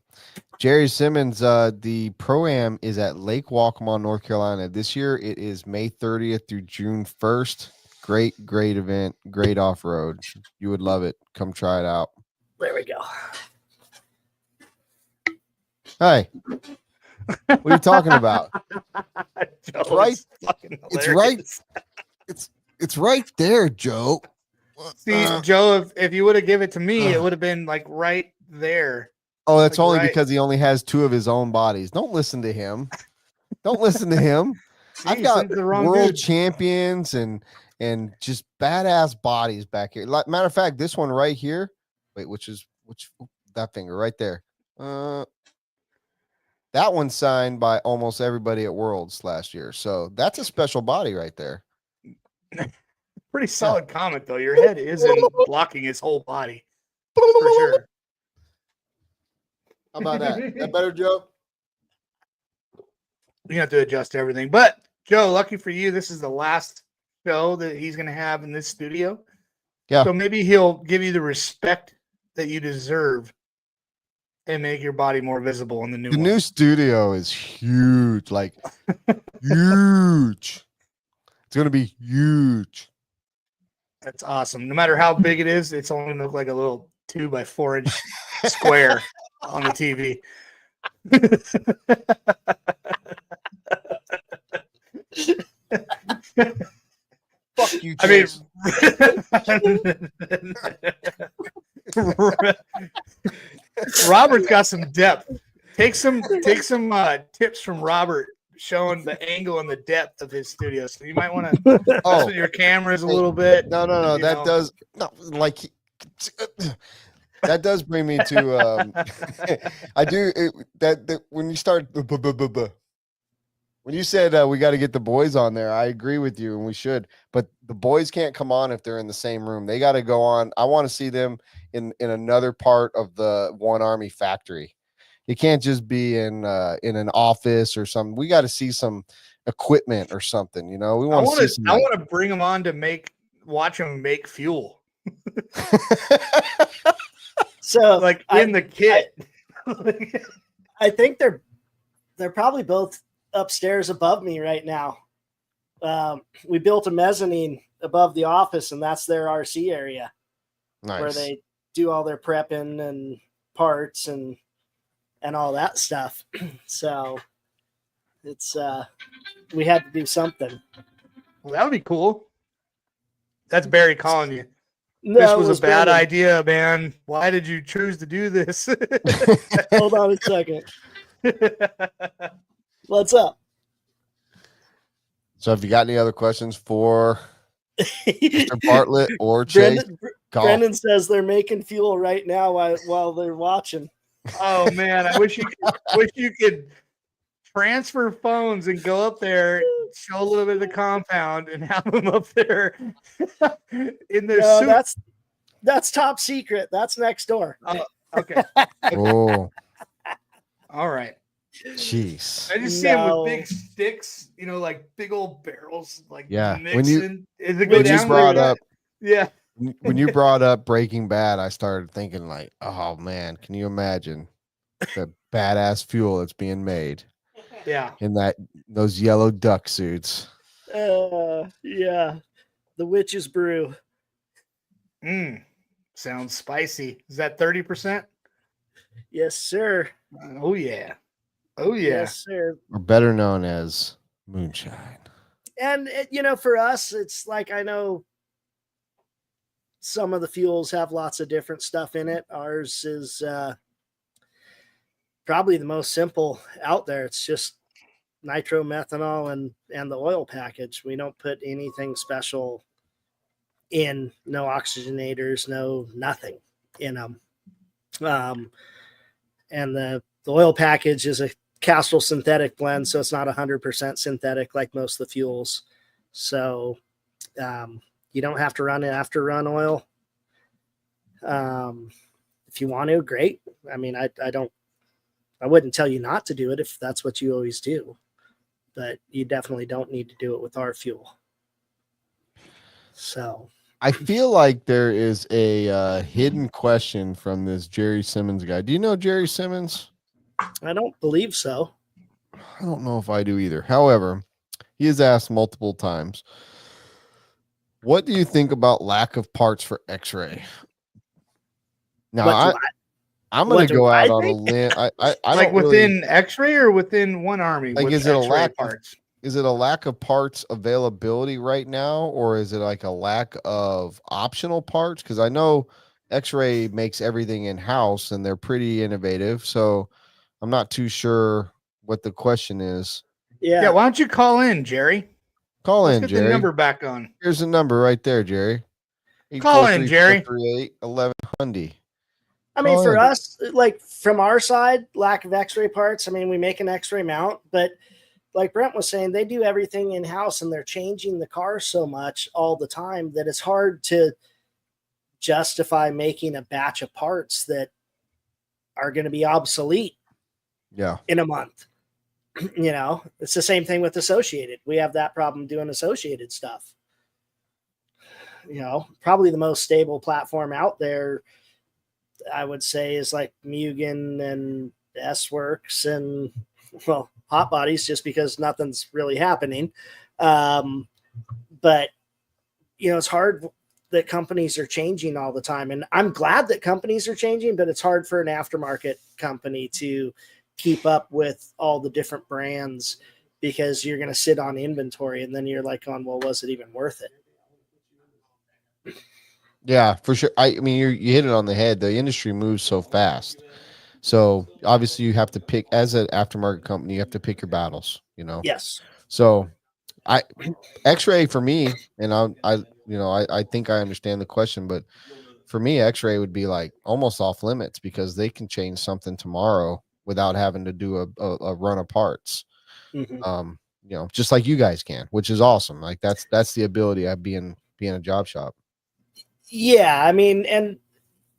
Jerry Simmons, the Pro-Am is at Lake Waccamaw, North Carolina. This year it is May 30th through June 1st. Great event. Great off-road. You would love it. Come try it out. There we go. Hey. What are you talking about? It's right. It's right. It's right there, Joe. See, Joe, if you would have given it to me, it would have been like right there. Oh, that's like only because he only has two of his own bodies. Don't listen to him. Don't listen to him. Jeez, I've got world champions and just badass bodies back here. Matter of fact, this one right here. Wait, which that finger right there? That one's signed by almost everybody at Worlds last year. So that's a special body right there. Pretty solid comment, though. Your head isn't blocking his whole body. For sure. How about that? Is that better, Joe? You have to adjust everything. But, Joe, lucky for you, this is the last show that he's going to have in this studio. Yeah. So maybe he'll give you the respect that you deserve and make your body more visible in the new one. The new studio is huge, like huge. It's going to be huge. That's awesome. No matter how big it is, it's only going to look like a little 2x4 inch square on the TV. Fuck you, Chase. Robert's got some depth. Take some tips from Robert showing the angle and the depth of his studio. So you might want to mess with your cameras a little bit. No. That does bring me to I do that when you start when you said we got to get the boys on there, I agree with you, and we should. But the boys can't come on if they're in the same room. They got to go on. I want to see them in another part of the 1Army factory. It can't just be in an office or something. We got to see some equipment or something. You know, we want to see some. I want to bring them on to watch them make fuel. So, like in the kit. I think they're probably both upstairs above me right now. We built a mezzanine above the office, and that's their RC area. Nice. Where they do all their prepping and parts and all that stuff. So it's we had to do something. Well, that would be cool. That's Barry calling you. No, this was a bad idea, man. Why did you choose to do this? Hold on a second. What's up? So have you got any other questions for Mr. Bartlett or Chase? Brendan says they're making fuel right now while they're watching. Oh man, I wish you could transfer phones and go up there, show a little bit of the compound, and have them up there in their suit. That's top secret. That's next door. Okay. Oh. All right. Jeez. I just see them with big sticks, like big old barrels, like mixing. Yeah. When you brought up Breaking Bad, I started thinking like, oh man, can you imagine the badass fuel that's being made? Yeah. In those yellow duck suits. Yeah. The witch's brew. Sounds spicy. Is that 30%? Yes, sir. Oh yeah. Oh yeah. Yes, sir. Or better known as moonshine. And for us, it's like, I know some of the fuels have lots of different stuff in it. Ours is probably the most simple out there. It's just nitromethanol and the oil package. We don't put anything special in, no oxygenators, no nothing in them. And the oil package is a Castrol synthetic blend, so it's not 100% synthetic like most of the fuels. So you don't have to run after-run oil. If you want to, great. I mean, I wouldn't tell you not to do it if that's what you always do, but you definitely don't need to do it with our fuel. So I feel like there is a hidden question from this Jerry Simmons guy. Do you know Jerry Simmons? I don't believe so. I don't know if I do either. However, he has asked multiple times, what do you think about lack of parts for X-ray? Now, I'm going to go out on a limb. I like within X-ray or within 1Army? Like, is it a lack of parts? Is it a lack of parts availability right now, or is it like a lack of optional parts? Because I know X-ray makes everything in-house, and they're pretty innovative. So I'm not too sure what the question is. Yeah. Why don't you call in, Jerry? Let's get Jerry. The number back on. Here's the number right there, Jerry. Call in, Jerry. 1100. I mean, for us, like from our side, lack of X-ray parts. I mean, we make an X-ray mount, but like Brent was saying, they do everything in-house and they're changing the car so much all the time that it's hard to justify making a batch of parts that are going to be obsolete in a month. You know, it's the same thing with Associated. We have that problem doing Associated stuff. You know, probably the most stable platform out there, I would say, is like Mugen and S-Works and, well, Hot Bodies, just because nothing's really happening. But, you know, it's hard that companies are changing all the time. And I'm glad that companies are changing, but it's hard for an aftermarket company to keep up with all the different brands, because you're going to sit on inventory and then you're like, well, was it even worth it? Yeah, for sure. I mean, you hit it on the head. The industry moves so fast. So obviously you have to pick, as an aftermarket company, you have to pick your battles, you know? Yes. So X-ray for me, and I think I understand the question, but for me, X-ray would be like almost off limits, because they can change something tomorrow without having to do a run of parts. Mm-hmm. You know, just like you guys can, which is awesome. Like that's the ability of being a job shop. Yeah, I mean, and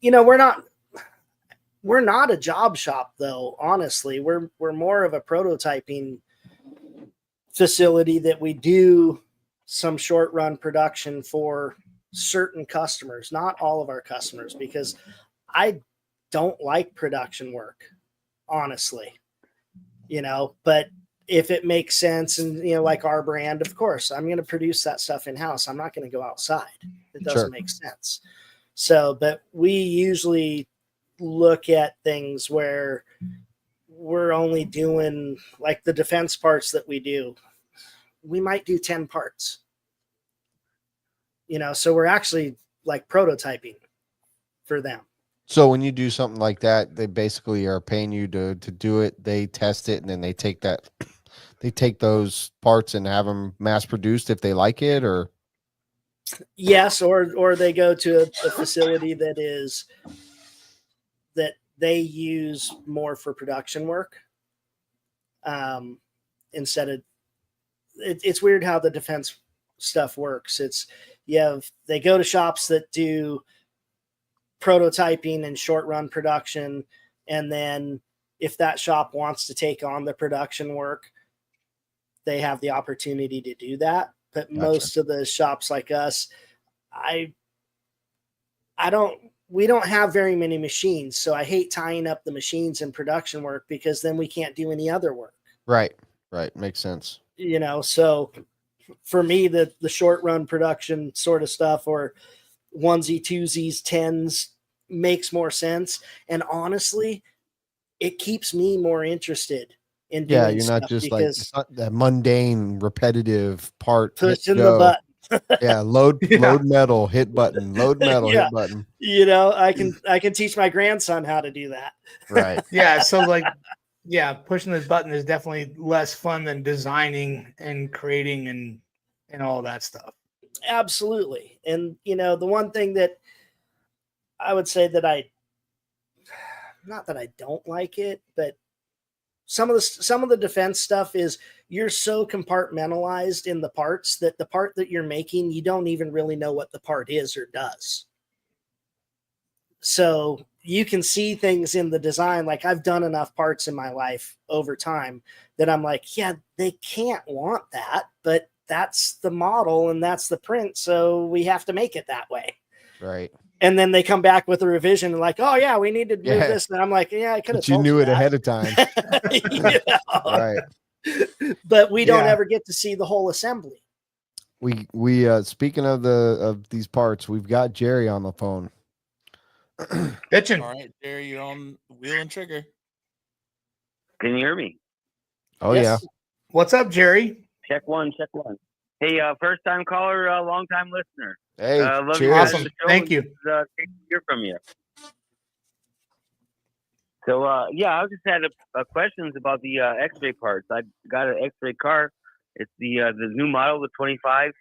you know, we're not a job shop though. Honestly, we're more of a prototyping facility that we do some short run production for certain customers, not all of our customers, because I don't like production work, honestly, you know, but if it makes sense, and, you know, like our brand, of course, I'm going to produce that stuff in house. I'm not going to go outside. It doesn't make sense. So, but we usually look at things where we're only doing, like the defense parts that we do, we might do 10 parts, you know, so we're actually like prototyping for them. So when you do something like that, they basically are paying you to do it. They test it, and then they take those parts and have them mass produced if they like it, or yes, or they go to a facility that they use more for production work. Instead of it's weird how the defense stuff works. They go to shops that do prototyping and short run production, and then if that shop wants to take on the production work, they have the opportunity to do that. But most of the shops like us, we don't have very many machines, so I hate tying up the machines in production work, because then we can't do any other work. Right. Makes sense. You know, so for me, the short run production sort of stuff, or onesie, twosies, tens, makes more sense. And honestly, it keeps me more interested in doing you're not just like, it's not that mundane, repetitive part. Pushing the button. Load metal, hit button, load metal, hit button. You know, I can teach my grandson how to do that. Right. Yeah. So like, pushing this button is definitely less fun than designing and creating and all that stuff. Absolutely. And, you know, the one thing that I would say that not that I don't like it, but some of the defense stuff is you're so compartmentalized in the parts that the part that you're making, you don't even really know what the part is or does. So you can see things in the design. Like, I've done enough parts in my life over time that I'm like, yeah, they can't want that, but that's the model and that's the print, so we have to make it that way. Right. And then they come back with a revision and like, oh yeah, we need to move this. And I'm like, yeah, I could have told you knew it that ahead of time. You know? Right. But we don't ever get to see the whole assembly. We speaking of these parts, we've got Jerry on the phone. Bitchin'. All right, Jerry, you're on wheel and trigger. Can you hear me? Oh, yes. Yeah. What's up, Jerry? Check one. Hey, first time caller, long time listener. Hey, love you. Awesome. Thank you. Great to hear from you. So, I just had questions about the X-ray parts. I got an X-ray car. It's the new model, the 25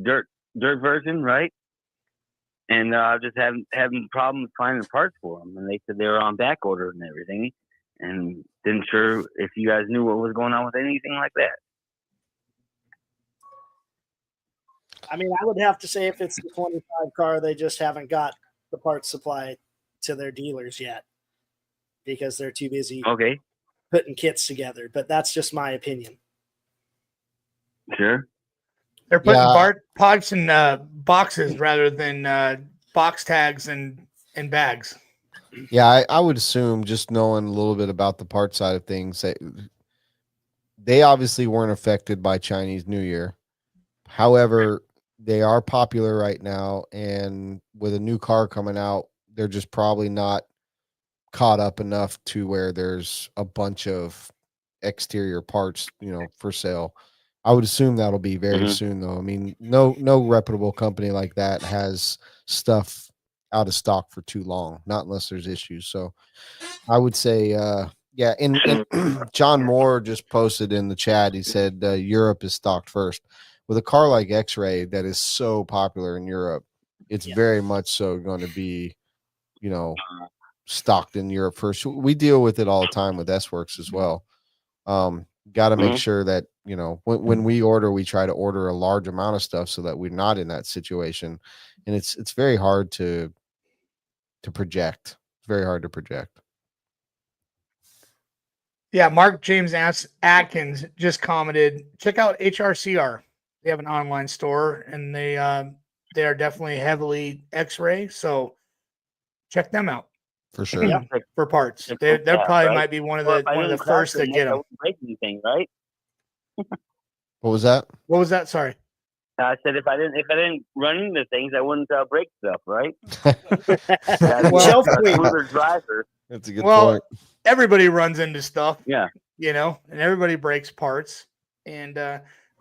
dirt version, right? and just having problems finding parts for them. And they said they were on back order and everything, and didn't sure if you guys knew what was going on with anything like that. I mean, I would have to say if it's the 25 car, they just haven't got the parts supply to their dealers yet because they're too busy putting kits together. But that's just my opinion. Sure. They're putting parts in boxes rather than box tags and bags. Yeah, I would assume, just knowing a little bit about the part side of things, that they obviously weren't affected by Chinese New Year. However, they are popular right now, and with a new car coming out, they're just probably not caught up enough to where there's a bunch of exterior parts, for sale. I would assume that'll be very soon, though. I mean, no reputable company like that has stuff out of stock for too long, not unless there's issues. So I would say, yeah. And John Moore just posted in the chat. He said Europe is stocked first. With a car like X-Ray that is so popular in Europe, it's very much so going to be, stocked in Europe first. We deal with it all the time with S-Works as well. Got to make sure that, when we order, we try to order a large amount of stuff so that we're not in that situation. And it's very hard to project. It's very hard to project. Yeah, Mark James Atkins just commented, check out HRCR. They have an online store, and they are definitely heavily X-ray. So check them out for sure. For parts, they probably might be one of the first that get them. Break anything, right? What was that? What was that? Sorry. I said if I didn't run into things, I wouldn't break stuff, right? Driver. That's a good point. Everybody runs into stuff. Yeah. And everybody breaks parts, and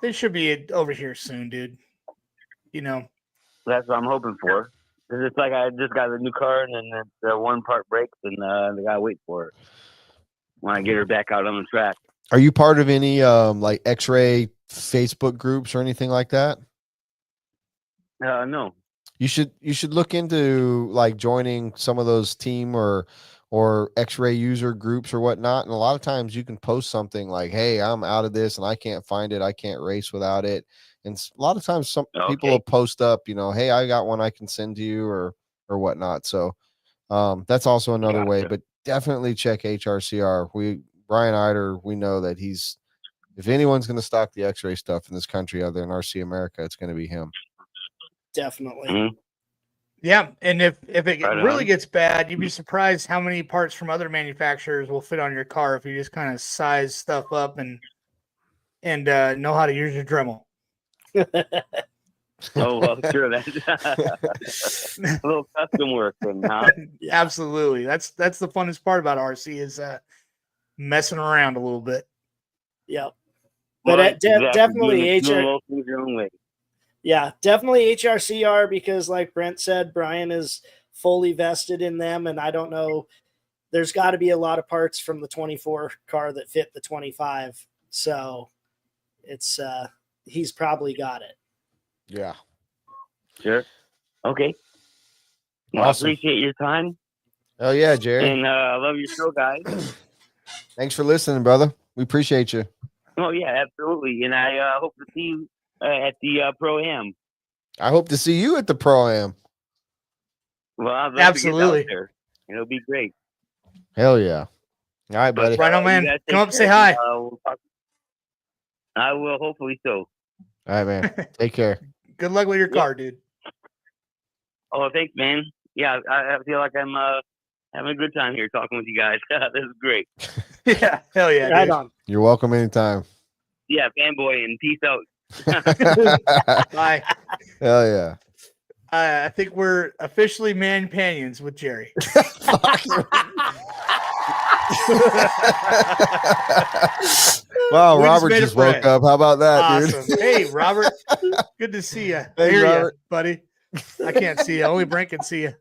they should be over here soon, dude. That's what I'm hoping for. It's like I just got a new car, and then the one part breaks, and they gotta wait for it when I get her back out on the track. Are you part of any like X-Ray Facebook groups or anything like that? No. You should look into like joining some of those team or X-Ray user groups or whatnot. And a lot of times you can post something like, hey, I'm out of this and I can't find it. I can't race without it. And a lot of times some people will post up, hey, I got one I can send to you or whatnot. So that's also another way, but definitely check HRCR. Brian Eider, we know that if anyone's going to stock the X-Ray stuff in this country other than RC America, it's going to be him. Definitely. Mm-hmm. Yeah, and if it really gets bad, you'd be surprised how many parts from other manufacturers will fit on your car if you just kind of size stuff up and know how to use your Dremel. Oh, well, sure. That's a little custom work, huh? Absolutely. That's the funnest part about RC is messing around a little bit. Yep. But definitely Yeah, definitely HRCR, because like Brent said, Brian is fully vested in them, and I don't know, there's got to be a lot of parts from the 24 car that fit the 25. So it's he's probably got it. Yeah. Sure. Okay. Well, awesome. I appreciate your time. Oh yeah, Jerry. And I love your show, guys. Thanks for listening, brother. We appreciate you. Oh yeah, absolutely. And I hope to see you at the Pro-Am. I hope to see you at the Pro-Am. Well, I'd love absolutely. To get out there. It'll be great. Hell yeah. All right, buddy. Right on, man. Come up and say hi. I will, hopefully so. All right, man. Take care. Good luck with your car, dude. Oh, thanks, man. Yeah, I feel like I'm having a good time here talking with you guys. This is great. Yeah, hell yeah. Right on. You're welcome anytime. Yeah, fanboy, and peace out. Bye. Hell yeah. I think we're officially man-panions with Jerry. Wow, Robert just woke up. How about that, awesome. Dude? Hey, Robert. Good to see you. Hey, Hear Robert. you, buddy. I can't see you. Only Brent can see you.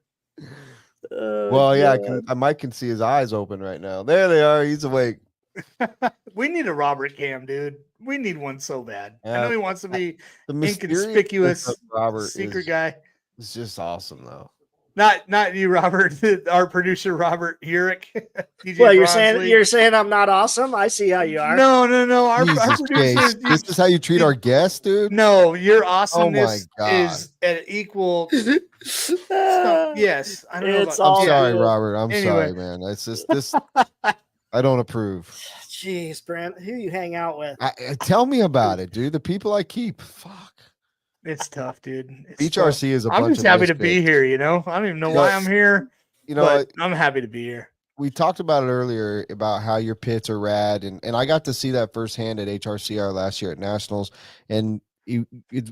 Well, yeah, Mike can see his eyes open right now. There they are. He's awake. We need a Robert cam, dude. We need one so bad. I know he wants to be the inconspicuous Robert secret guy. It's just awesome, though. Not you, Robert. Our producer, Robert Ehrlich. Well, you're saying I'm not awesome. I see how you are. No. Our Jesus, producer. This is how you treat our guests, dude. No, your awesomeness God. is at equal. Yes, I don't know. I'm sorry, Robert. I'm sorry, man. It's just this. I don't approve. Jeez, Brent, who you hang out with? Tell me about it, dude. The people I keep. Fuck. It's tough, dude. Beach RC is a bunch of I'm just happy nice to be here, I don't even know why I'm here. But I'm happy to be here. We talked about it earlier about how your pits are rad, and I got to see that firsthand at HRCR last year at Nationals. And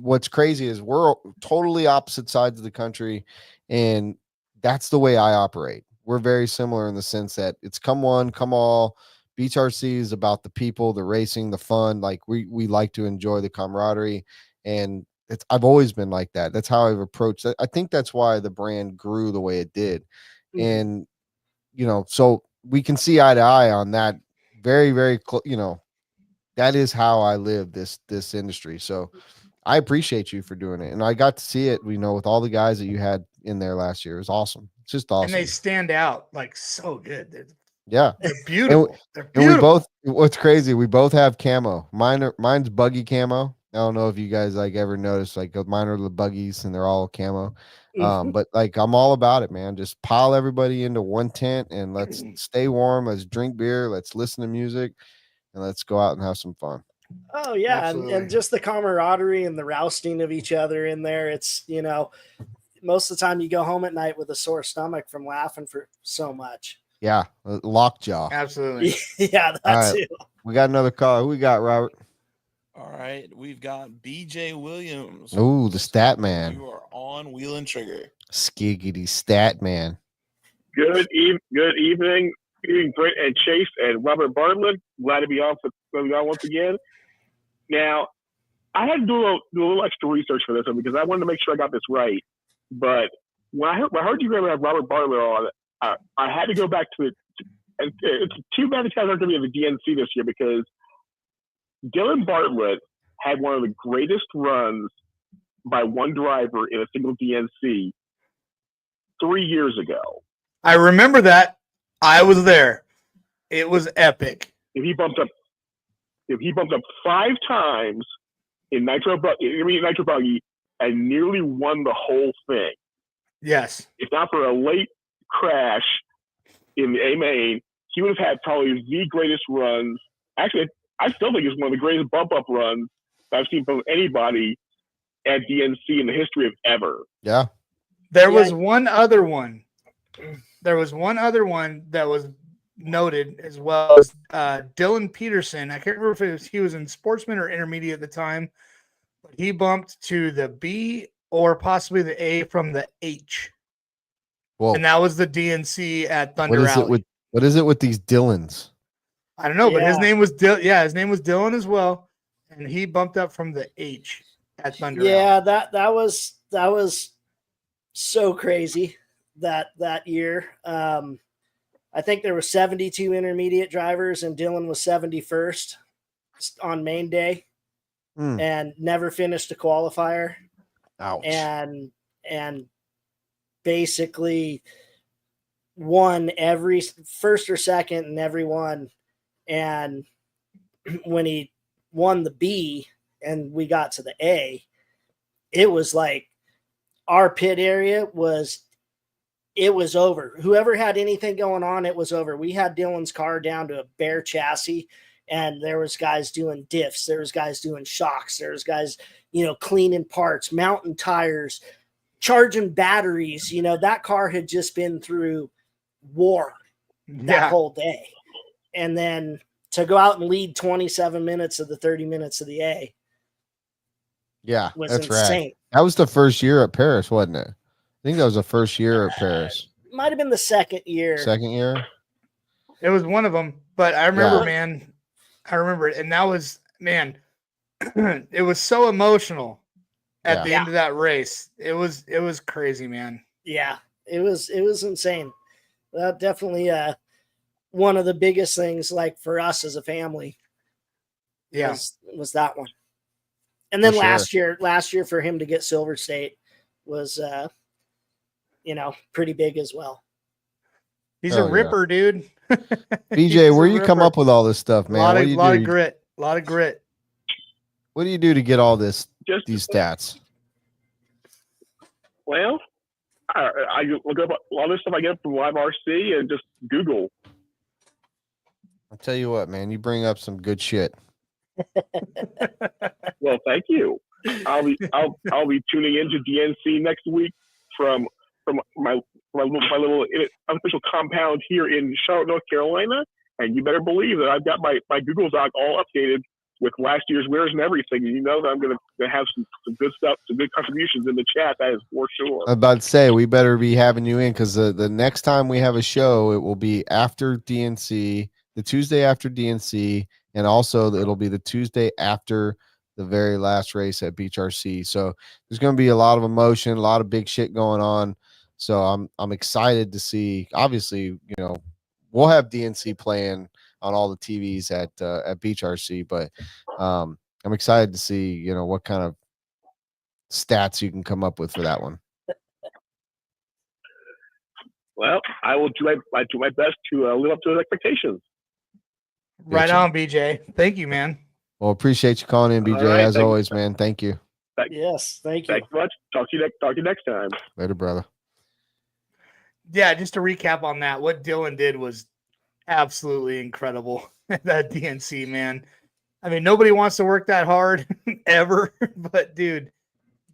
what's crazy is we're totally opposite sides of the country, and that's the way I operate. We're very similar in the sense that it's come one, come all. Beach RC is about the people, the racing, the fun. Like we like to enjoy the camaraderie, and I've always been like that. That's how I've approached it. I think that's why the brand grew the way it did. And, so we can see eye to eye on that. Very, very close. That is how I live this industry. So I appreciate you for doing it. And I got to see it, with all the guys that you had in there last year. It was awesome. It's just awesome. And they stand out like so good. They're beautiful. And we both, what's crazy, we both have camo. Mine's buggy camo. I don't know if you guys ever noticed, mine are the buggies and they're all camo. But I'm all about it, man. Just pile everybody into one tent and let's stay warm. Let's drink beer. Let's listen to music and let's go out and have some fun. Oh yeah. And just the camaraderie and the rousting of each other in there. It's, most of the time you go home at night with a sore stomach from laughing for so much. Yeah. Lockjaw. Absolutely. Yeah. That's it. We got another call. Who we got, Robert? All right, we've got BJ Williams. Ooh, the stat man. You are on Wheel and Trigger. Skiggity stat man. Good evening, Brent and Chase and Robert Bartlett. Glad to be on once again. Now, I had to do a little extra research for this one because I wanted to make sure I got this right. But when I heard you have Robert Bartlett on, I had to go back to it. It's too bad the guys aren't going to be at the DNC this year because Dylan Bartlett had one of the greatest runs by one driver in a single DNC 3 years ago. I remember that. I was there. It was epic. If he bumped up 5 times in Nitro Buggy and nearly won the whole thing. Yes. If not for a late crash in the A main, he would have had probably the greatest runs. Actually, I still think it's one of the greatest bump-up runs I've seen from anybody at DNC in the history of ever. Yeah. There was one other one. There was one other one that was noted as well as Dylan Peterson. I can't remember if he was in Sportsman or Intermediate at the time, but he bumped to the B or possibly the A from the H. Whoa. And that was the DNC at Thunder Alley. What is it with these Dylans? I don't know, but his name was his name was Dylan as well, and he bumped up from the H at Thunder Alley. Yeah, that was so crazy that year. I think there were 72 intermediate drivers, and Dylan was 71st on main day, and never finished a qualifier. Ouch. And basically won every first or second in every one. And when he won the B and we got to the A, it was like our pit area was over. Whoever had anything going on, it was over. We had Dylan's car down to a bare chassis, and there was guys doing diffs. There was guys doing shocks. There was guys, cleaning parts, mounting tires, charging batteries. That car had just been through war that whole day. And then to go out and lead 27 minutes of the 30 minutes of the A. Yeah, was that's insane. right. That was the first year at Paris, wasn't it? I think that was the first year at Paris. Might have been the second year. Second year? It was one of them. But I remember, man. I remember it. And that was, man, it was so emotional at the end of that race. It was crazy, man. Yeah, it was insane. That definitely one of the biggest things, like for us as a family, was that one. And then last year for him to get Silver State was, pretty big as well. He's a ripper, dude. BJ, where you come up with all this stuff, man? A lot of grit. What do you do to get all these stats? Well, I look up a lot of stuff I get from Live RC and just Google. I'll tell you what, man, you bring up some good shit. Well, thank you. I'll be tuning into DNC next week from my little unofficial compound here in Charlotte, North Carolina, and you better believe that I've got my Google Doc all updated with last year's winners and everything. And you know that I'm going to have some good stuff, some good contributions in the chat. That is for sure. I'm about to say we better be having you in because the next time we have a show, it will be after DNC, the Tuesday after DNC, and also it'll be the Tuesday after the very last race at Beach RC. So there's going to be a lot of emotion, a lot of big shit going on. So I'm excited to see. Obviously, we'll have DNC playing on all the TVs at Beach RC, but I'm excited to see what kind of stats you can come up with for that one. Well, I will do my best to live up to those expectations. Right on, BJ. Thank you, man. Well, appreciate you calling in, BJ. Right, as always, man. Thank you. Yes, thank you. Thanks much. Talk to you next time. Later, brother. Yeah, just to recap on that, what Dylan did was absolutely incredible. That DNC, man. I mean, nobody wants to work that hard ever, but dude,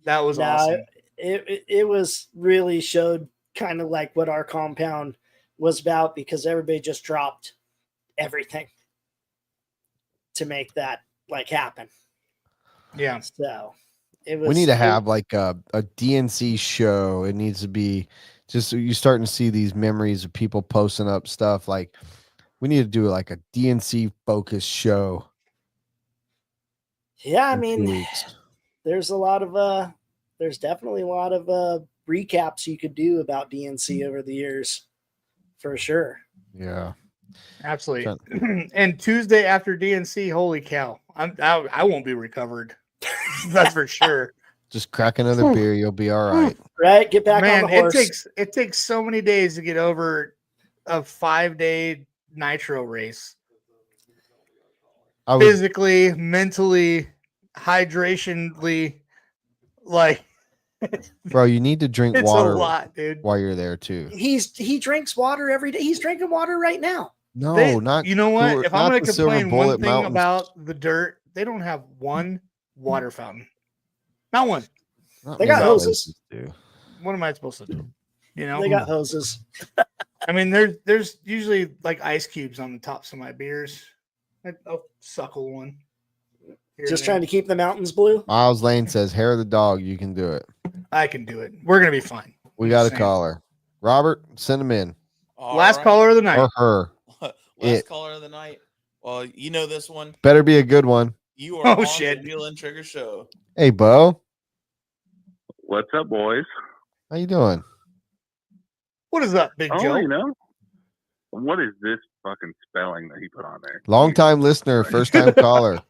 that was awesome. It was really showed kind of like what our compound was about, because everybody just dropped everything to make that happen. Yeah. So we need to have a DNC show. It needs to be just, you're starting to see these memories of people posting up stuff. Like, we need to do a DNC focused show. Yeah, I mean, there's definitely a lot of recaps you could do about DNC over the years, for sure. Yeah, absolutely. And Tuesday after DNC, holy cow, I won't be recovered. That's for sure. Just crack another beer, you'll be all right. Right, get back on the horse. It takes so many days to get over a 5-day nitro race. Physically, mentally, hydrationally, bro, you need to drink water a lot, dude. While you're there too. He drinks water every day. He's drinking water right now. No, not you know what? Cooler, if I'm going to complain one thing Mountains. About the dirt, they don't have one water fountain. Not one. They got hoses. What am I supposed to do? They got hoses. I mean, there's usually ice cubes on the tops of my beers. I'll suckle one. Just trying to keep the mountains blue. Miles Lane says, "Hair of the dog, you can do it." I can do it. We're gonna be fine. We got a caller. Robert, send him in. Last caller of the night. Or her. Last caller of the night. Well, you know this one. Better be a good one. You are on the Wheel and Trigger Show. Hey, Bo. What's up, boys? How you doing? What is up, Big Joe? What is this fucking spelling that he put on there? Long time listener, first time caller.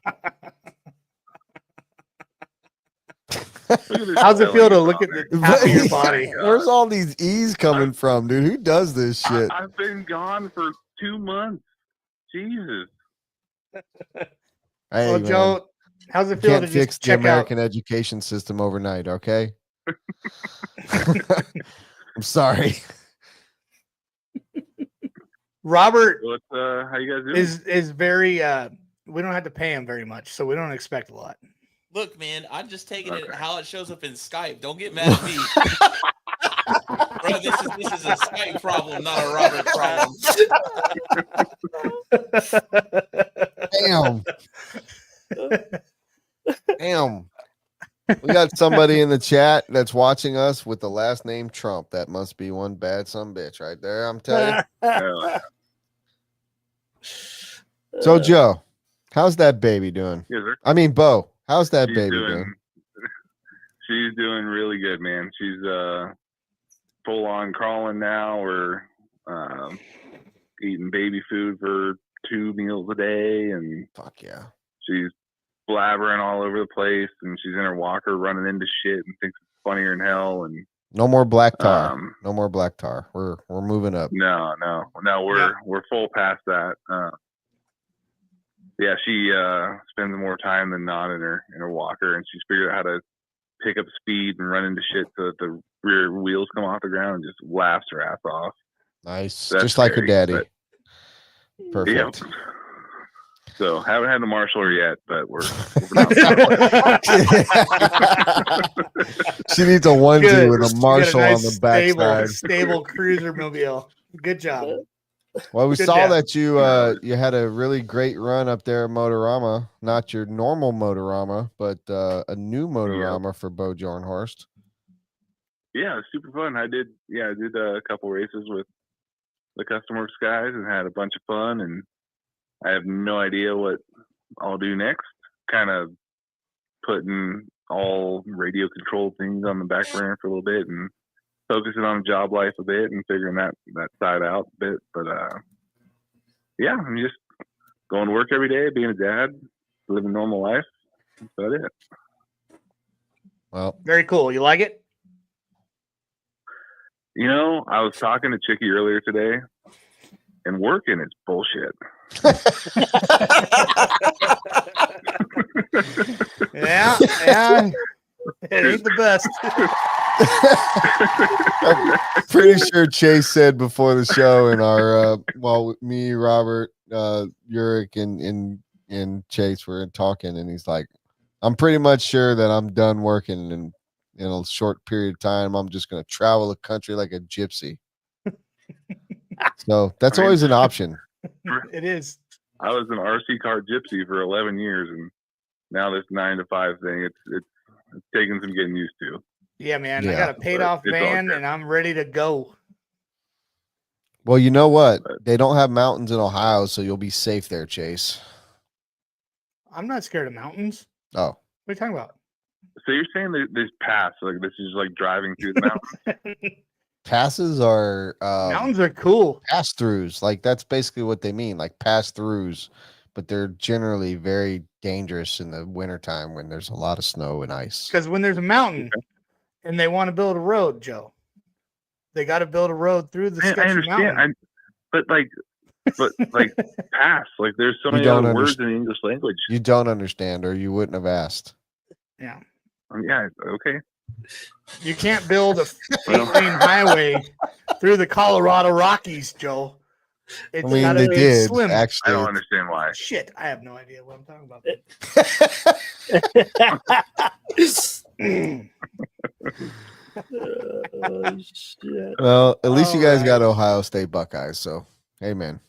How's it feel to look at the half of your body? Where's all these E's coming from, dude? Who does this shit? I've been gone for 2 months. Jesus. Hey, Joe, how's it feel to just fix check the American education system overnight? Okay. I'm sorry. Robert, how you guys doing? Is very we don't have to pay him very much, so we don't expect a lot. Look, man, I'm just taking it how it shows up in Skype. Don't get mad at me. Bro, this is a Skype problem, not a Robert problem. Damn. We got somebody in the chat that's watching us with the last name Trump. That must be one bad bitch right there, I'm telling you. So, Joe, how's that baby doing? Yes, sir. I mean, Bo, how's that baby doing? She's doing really good, man. She's full on crawling now. We're eating baby food for 2 meals a day, and fuck yeah, she's blabbering all over the place, and she's in her walker running into shit and thinks it's funnier than hell. And no more black tar. No more black tar. We're moving up. No, we're full past that. Yeah, she spends more time than not in her walker, and she's figured out how to pick up speed and run into shit so that the rear wheels come off the ground and just laughs her ass off. Nice. That's just like her daddy. Perfect. Yep. So haven't had to marshal her yet, but we're she needs a onesie with a Marshall on the backside. Stable cruiser mobile. Good job. Well, we saw that you had a really great run up there at Motorama. Not your normal Motorama, but a new Motorama for Bo Jornhorst. Yeah, it's super fun. I did a couple races with the Custom Works guys and had a bunch of fun, and I have no idea what I'll do next. Kind of putting all radio controlled things on the back burner for a little bit and focusing on job life a bit and figuring that side out a bit. But yeah, I'm just going to work every day, being a dad, living a normal life. That's about it. Well, very cool. You like it? You know, I was talking to Chicky earlier today, and working is bullshit. yeah, it ain't the best. I'm pretty sure Chase said before the show in our me, Robert, Ehrlich, and Chase were talking, and he's like, I'm pretty much sure that I'm done working, and in a short period of time, I'm just going to travel the country like a gypsy. So that's always an option. It is. I was an RC car gypsy for 11 years, and now this 9 to 5 thing, it's taking some getting used to. Yeah, man. I got a paid off van, and I'm ready to go. Well, you know what? They don't have mountains in Ohio, so you'll be safe there, Chase. I'm not scared of mountains. Oh. What are you talking about? So you're saying there's paths, like this is like driving through the mountains? Passes are mountains are cool. Pass-throughs, like that's basically what they mean, like pass-throughs, but they're generally very dangerous in the wintertime when there's a lot of snow and ice. Because when there's a mountain and they want to build a road, Joe, they got to build a road through the I understand, mountain. but pass, like there's so many other words in the English language. You don't understand, or you wouldn't have asked. Yeah. Yeah. Okay. You can't build a 8-lane highway through the Colorado Rockies, Joe. It's they did. Slim. I Actually, don't understand why. Shit, I have no idea what I'm talking about. Oh, shit. Well, at least you guys got Ohio State Buckeyes, so amen.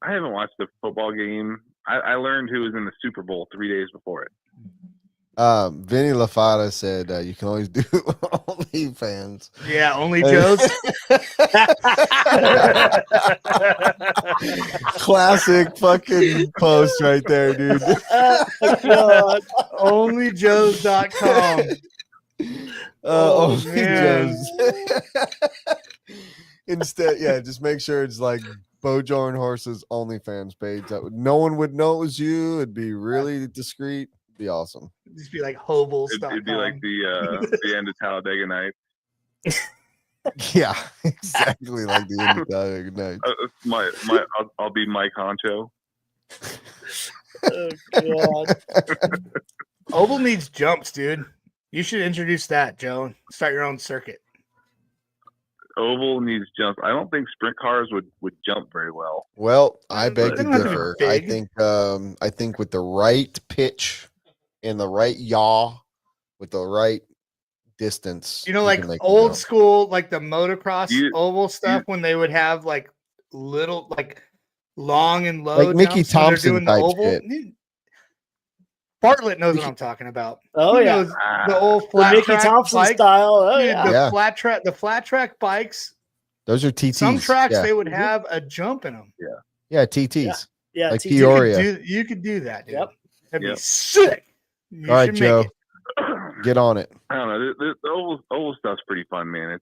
I haven't watched the football game. I learned who was in the Super Bowl 3 days before it. Vinny LaFada said you can always do OnlyFans. Yeah, only Joe's. Classic fucking post right there, dude. OnlyJoes.com. Only Joe's. Instead, yeah, just make sure it's like Bo Jornhorst's OnlyFans page. No one would know it was you. It'd be really discreet. It'd be awesome. Just be like Hobels. It'd be like the end of Talladega Nights. Yeah, exactly like the end of Talladega Nights. I'll be Mike Honcho. Oh God. Oval needs jumps, dude. You should introduce that, Joe. Start your own circuit. Oval needs jumps. I don't think sprint cars would jump very well. Well, I beg to differ. I think with the right pitch and the right yaw, with the right distance, like old school, like the motocross oval stuff when they would have like little, like long and low, like Mickey Thompson type shit. Bartlett knows what I'm talking about. Oh, he yeah. knows the old flat Mickey track Thompson bike. style. Oh, Dude, yeah. The flat track bikes. Those are TTs. Some tracks they would have a jump in them. Yeah, TTs. Yeah, like TT. Peoria. You could do that, dude. Yep. That'd be sick. All right, Joe. Get on it. I don't know. The oval stuff's pretty fun, man.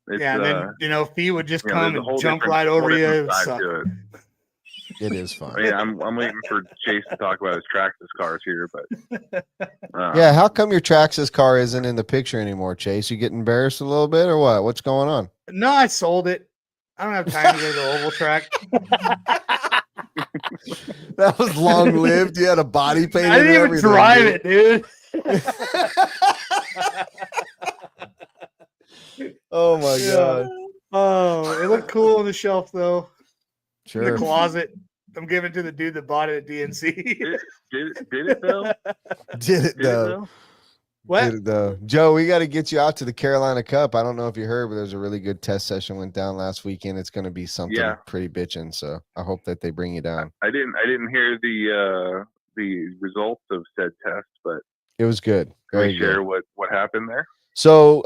It's and then Fee would just come and jump right over you. It is fun. I mean, I'm waiting for Chase to talk about his Traxxas cars here, but yeah, how come your Traxxas car isn't in the picture anymore, Chase? You get embarrassed a little bit, or what? What's going on? No, I sold it. I don't have time to go to the oval track. That was long lived. You had a body paint. I didn't even drive it, dude. Oh my god. Oh, it looked cool on the shelf though. Sure. In the closet. I'm giving it to the dude that bought it at DNC. Did it though? Did it though? What? Did it though? Joe, we got to get you out to the Carolina Cup. I don't know if you heard, but there's a really good test session went down last weekend. It's going to be something pretty bitchin'. So I hope that they bring you down. I didn't hear the results of said test, but it was good. Can we share what happened there? So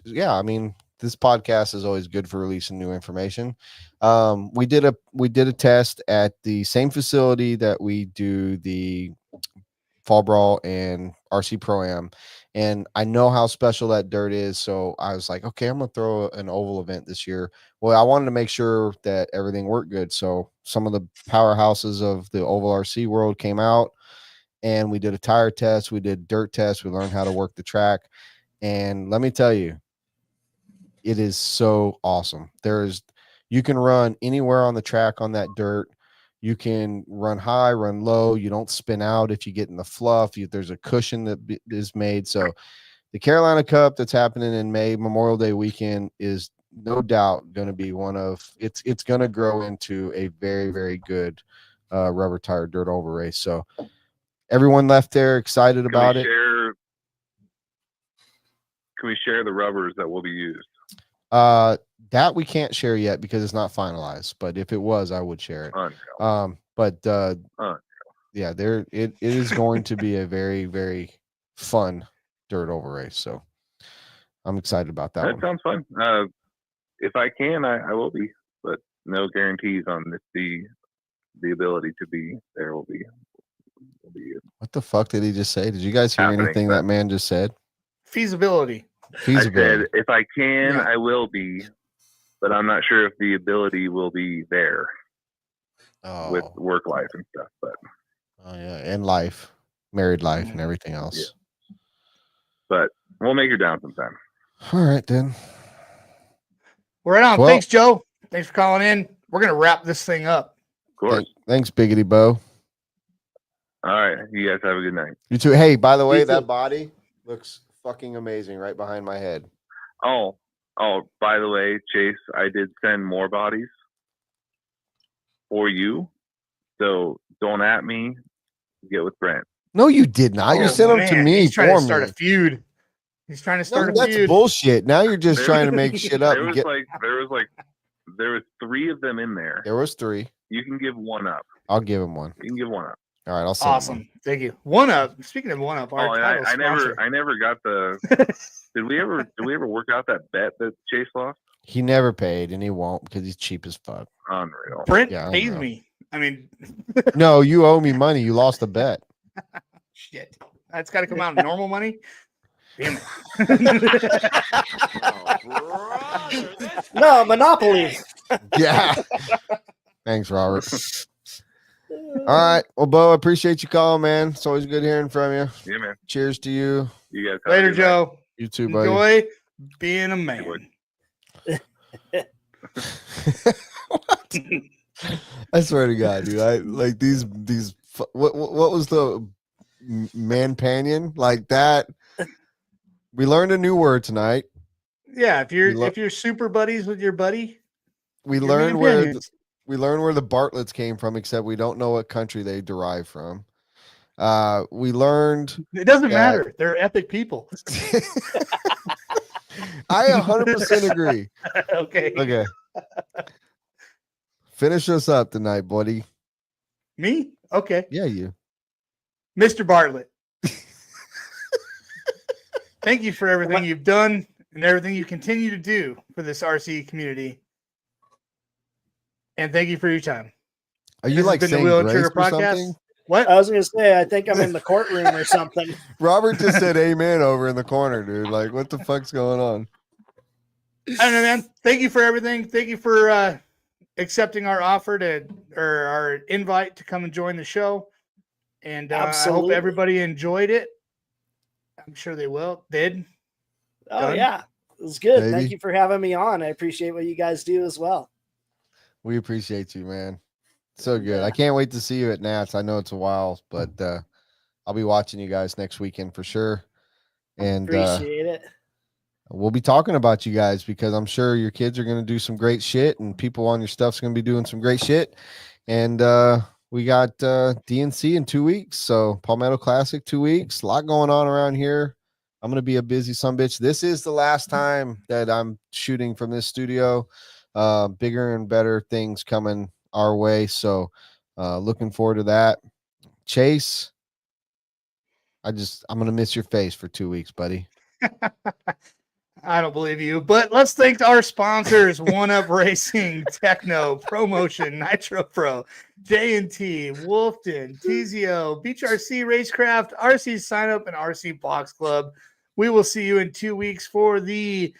yeah, I mean, this podcast is always good for releasing new information. We did a test at the same facility that we do the Fall Brawl and RC Pro-Am, and I know how special that dirt is, so I was like, okay, I'm gonna throw an oval event this year. Well, I wanted to make sure that everything worked good, so some of the powerhouses of the oval RC world came out, and we did a tire test, we did dirt test, we learned how to work the track, and let me tell you, it is so awesome. You can run anywhere on the track on that dirt. You can run high, run low. You don't spin out if you get in the fluff. There's a cushion that is made. So the Carolina Cup that's happening in May, Memorial Day weekend, is no doubt going to be it's going to grow into a very, very good rubber tire dirt oval race. So everyone left there excited about it. Can we share the rubbers that will be used? That we can't share yet because it's not finalized, but if it was, I would share it. Yeah, it is going to be a very, very fun dirt oval race. So I'm excited about that. That sounds fun. If I can, I will be, but no guarantees on the ability to be there will be. What the fuck did he just say? Did you guys hear anything that man just said? Feasibility. I said, if I can, I will be, but I'm not sure if the ability will be there with work life and stuff. But and life, married life, and everything else. Yeah. But we'll make it down sometime. All right, then. We're right on. Well, thanks, Joe. Thanks for calling in. We're gonna wrap this thing up. Of course. Thanks, Biggity Bo. All right, you guys have a good night. You too. Hey, by the way, that body looks fucking amazing right behind my head. Oh, by the way, Chase, I did send more bodies for you. So don't at me. Get with Brent. No, you did not. You sent them to me. He's trying to start a feud. He's trying to start a feud. That's bullshit. Now you're just trying to make shit up. There was 3 of them in there. There was 3. You can give one up. I'll give him one. You can give one up. All right, I'll send awesome. Thank you. 1UP. Speaking of 1UP, I never got the. Did we ever work out that bet that Chase lost? He never paid, and he won't because he's cheap as fuck. Unreal. Brent pays me. I mean, no, you owe me money. You lost the bet. Shit, that's got to come out of normal money. Damn it. No, Monopoly. Yeah. Thanks, Robert. All right. Well, Bo, I appreciate you calling, man. It's always good hearing from you. Yeah, man. Cheers to you. You guys later, Joe. You too, buddy. Enjoy being a man. I swear to God, dude. I like these. What was the manpanion like that? We learned a new word tonight. Yeah, if you're super buddies with your buddy, we learned where the Bartletts came from, except we don't know what country they derive from. We learned it doesn't matter. They're epic people. I 100% agree. Okay. Finish us up tonight, buddy. Me? Okay. Yeah, you. Mr. Bartlett. Thank you for everything you've done and everything you continue to do for this RC community. And thank you for your time. Are you like saying grace or something? What? I was going to say, I think I'm in the courtroom or something. Robert just said amen over in the corner, dude. Like, what the fuck's going on? I don't know, man. Thank you for everything. Thank you for accepting our offer or our invite to come and join the show. And I hope everybody enjoyed it. I'm sure they will. Did? Oh, Done? yeah. It was good. Maybe. Thank you for having me on. I appreciate what you guys do as well. We appreciate you, man. So good. I can't wait to see you at Nats. I know it's a while, but I'll be watching you guys next weekend for sure. And appreciate it. We'll be talking about you guys because I'm sure your kids are going to do some great shit and people on your stuff's going to be doing some great shit. And we got DNC in 2 weeks. So Palmetto Classic 2 weeks. A lot going on around here. I'm going to be a busy sumbitch. This is the last time that I'm shooting from this studio. Bigger and better things coming our way. So looking forward to that. Chase, I'm going to miss your face for 2 weeks, buddy. I don't believe you, but let's thank our sponsors: 1UP Racing, Techno, ProMotion, Nitro Pro, J&T, Wolfton, TZO, Beach RC Racecraft, RC Sign Up, and RC Box Club. We will see you in 2 weeks for the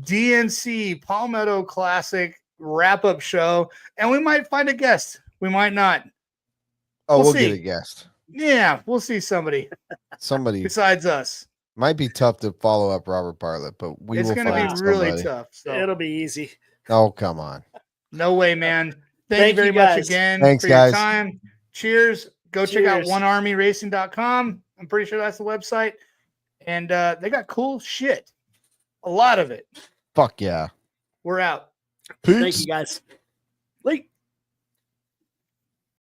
DNC Palmetto Classic wrap-up show, and we might find a guest. We might not. Oh, we'll see. Get a guest. Yeah, we'll see somebody besides us. Might be tough to follow up Robert Bartlett, but it's going to be really tough. So. It'll be easy. Oh, come on. No way, man. Thank you very much again for your time. Cheers. Go check out 1ArmyRacing.com. I'm pretty sure that's the website. And they got cool shit. A lot of it. Fuck yeah. We're out. Peace. Thank you, guys.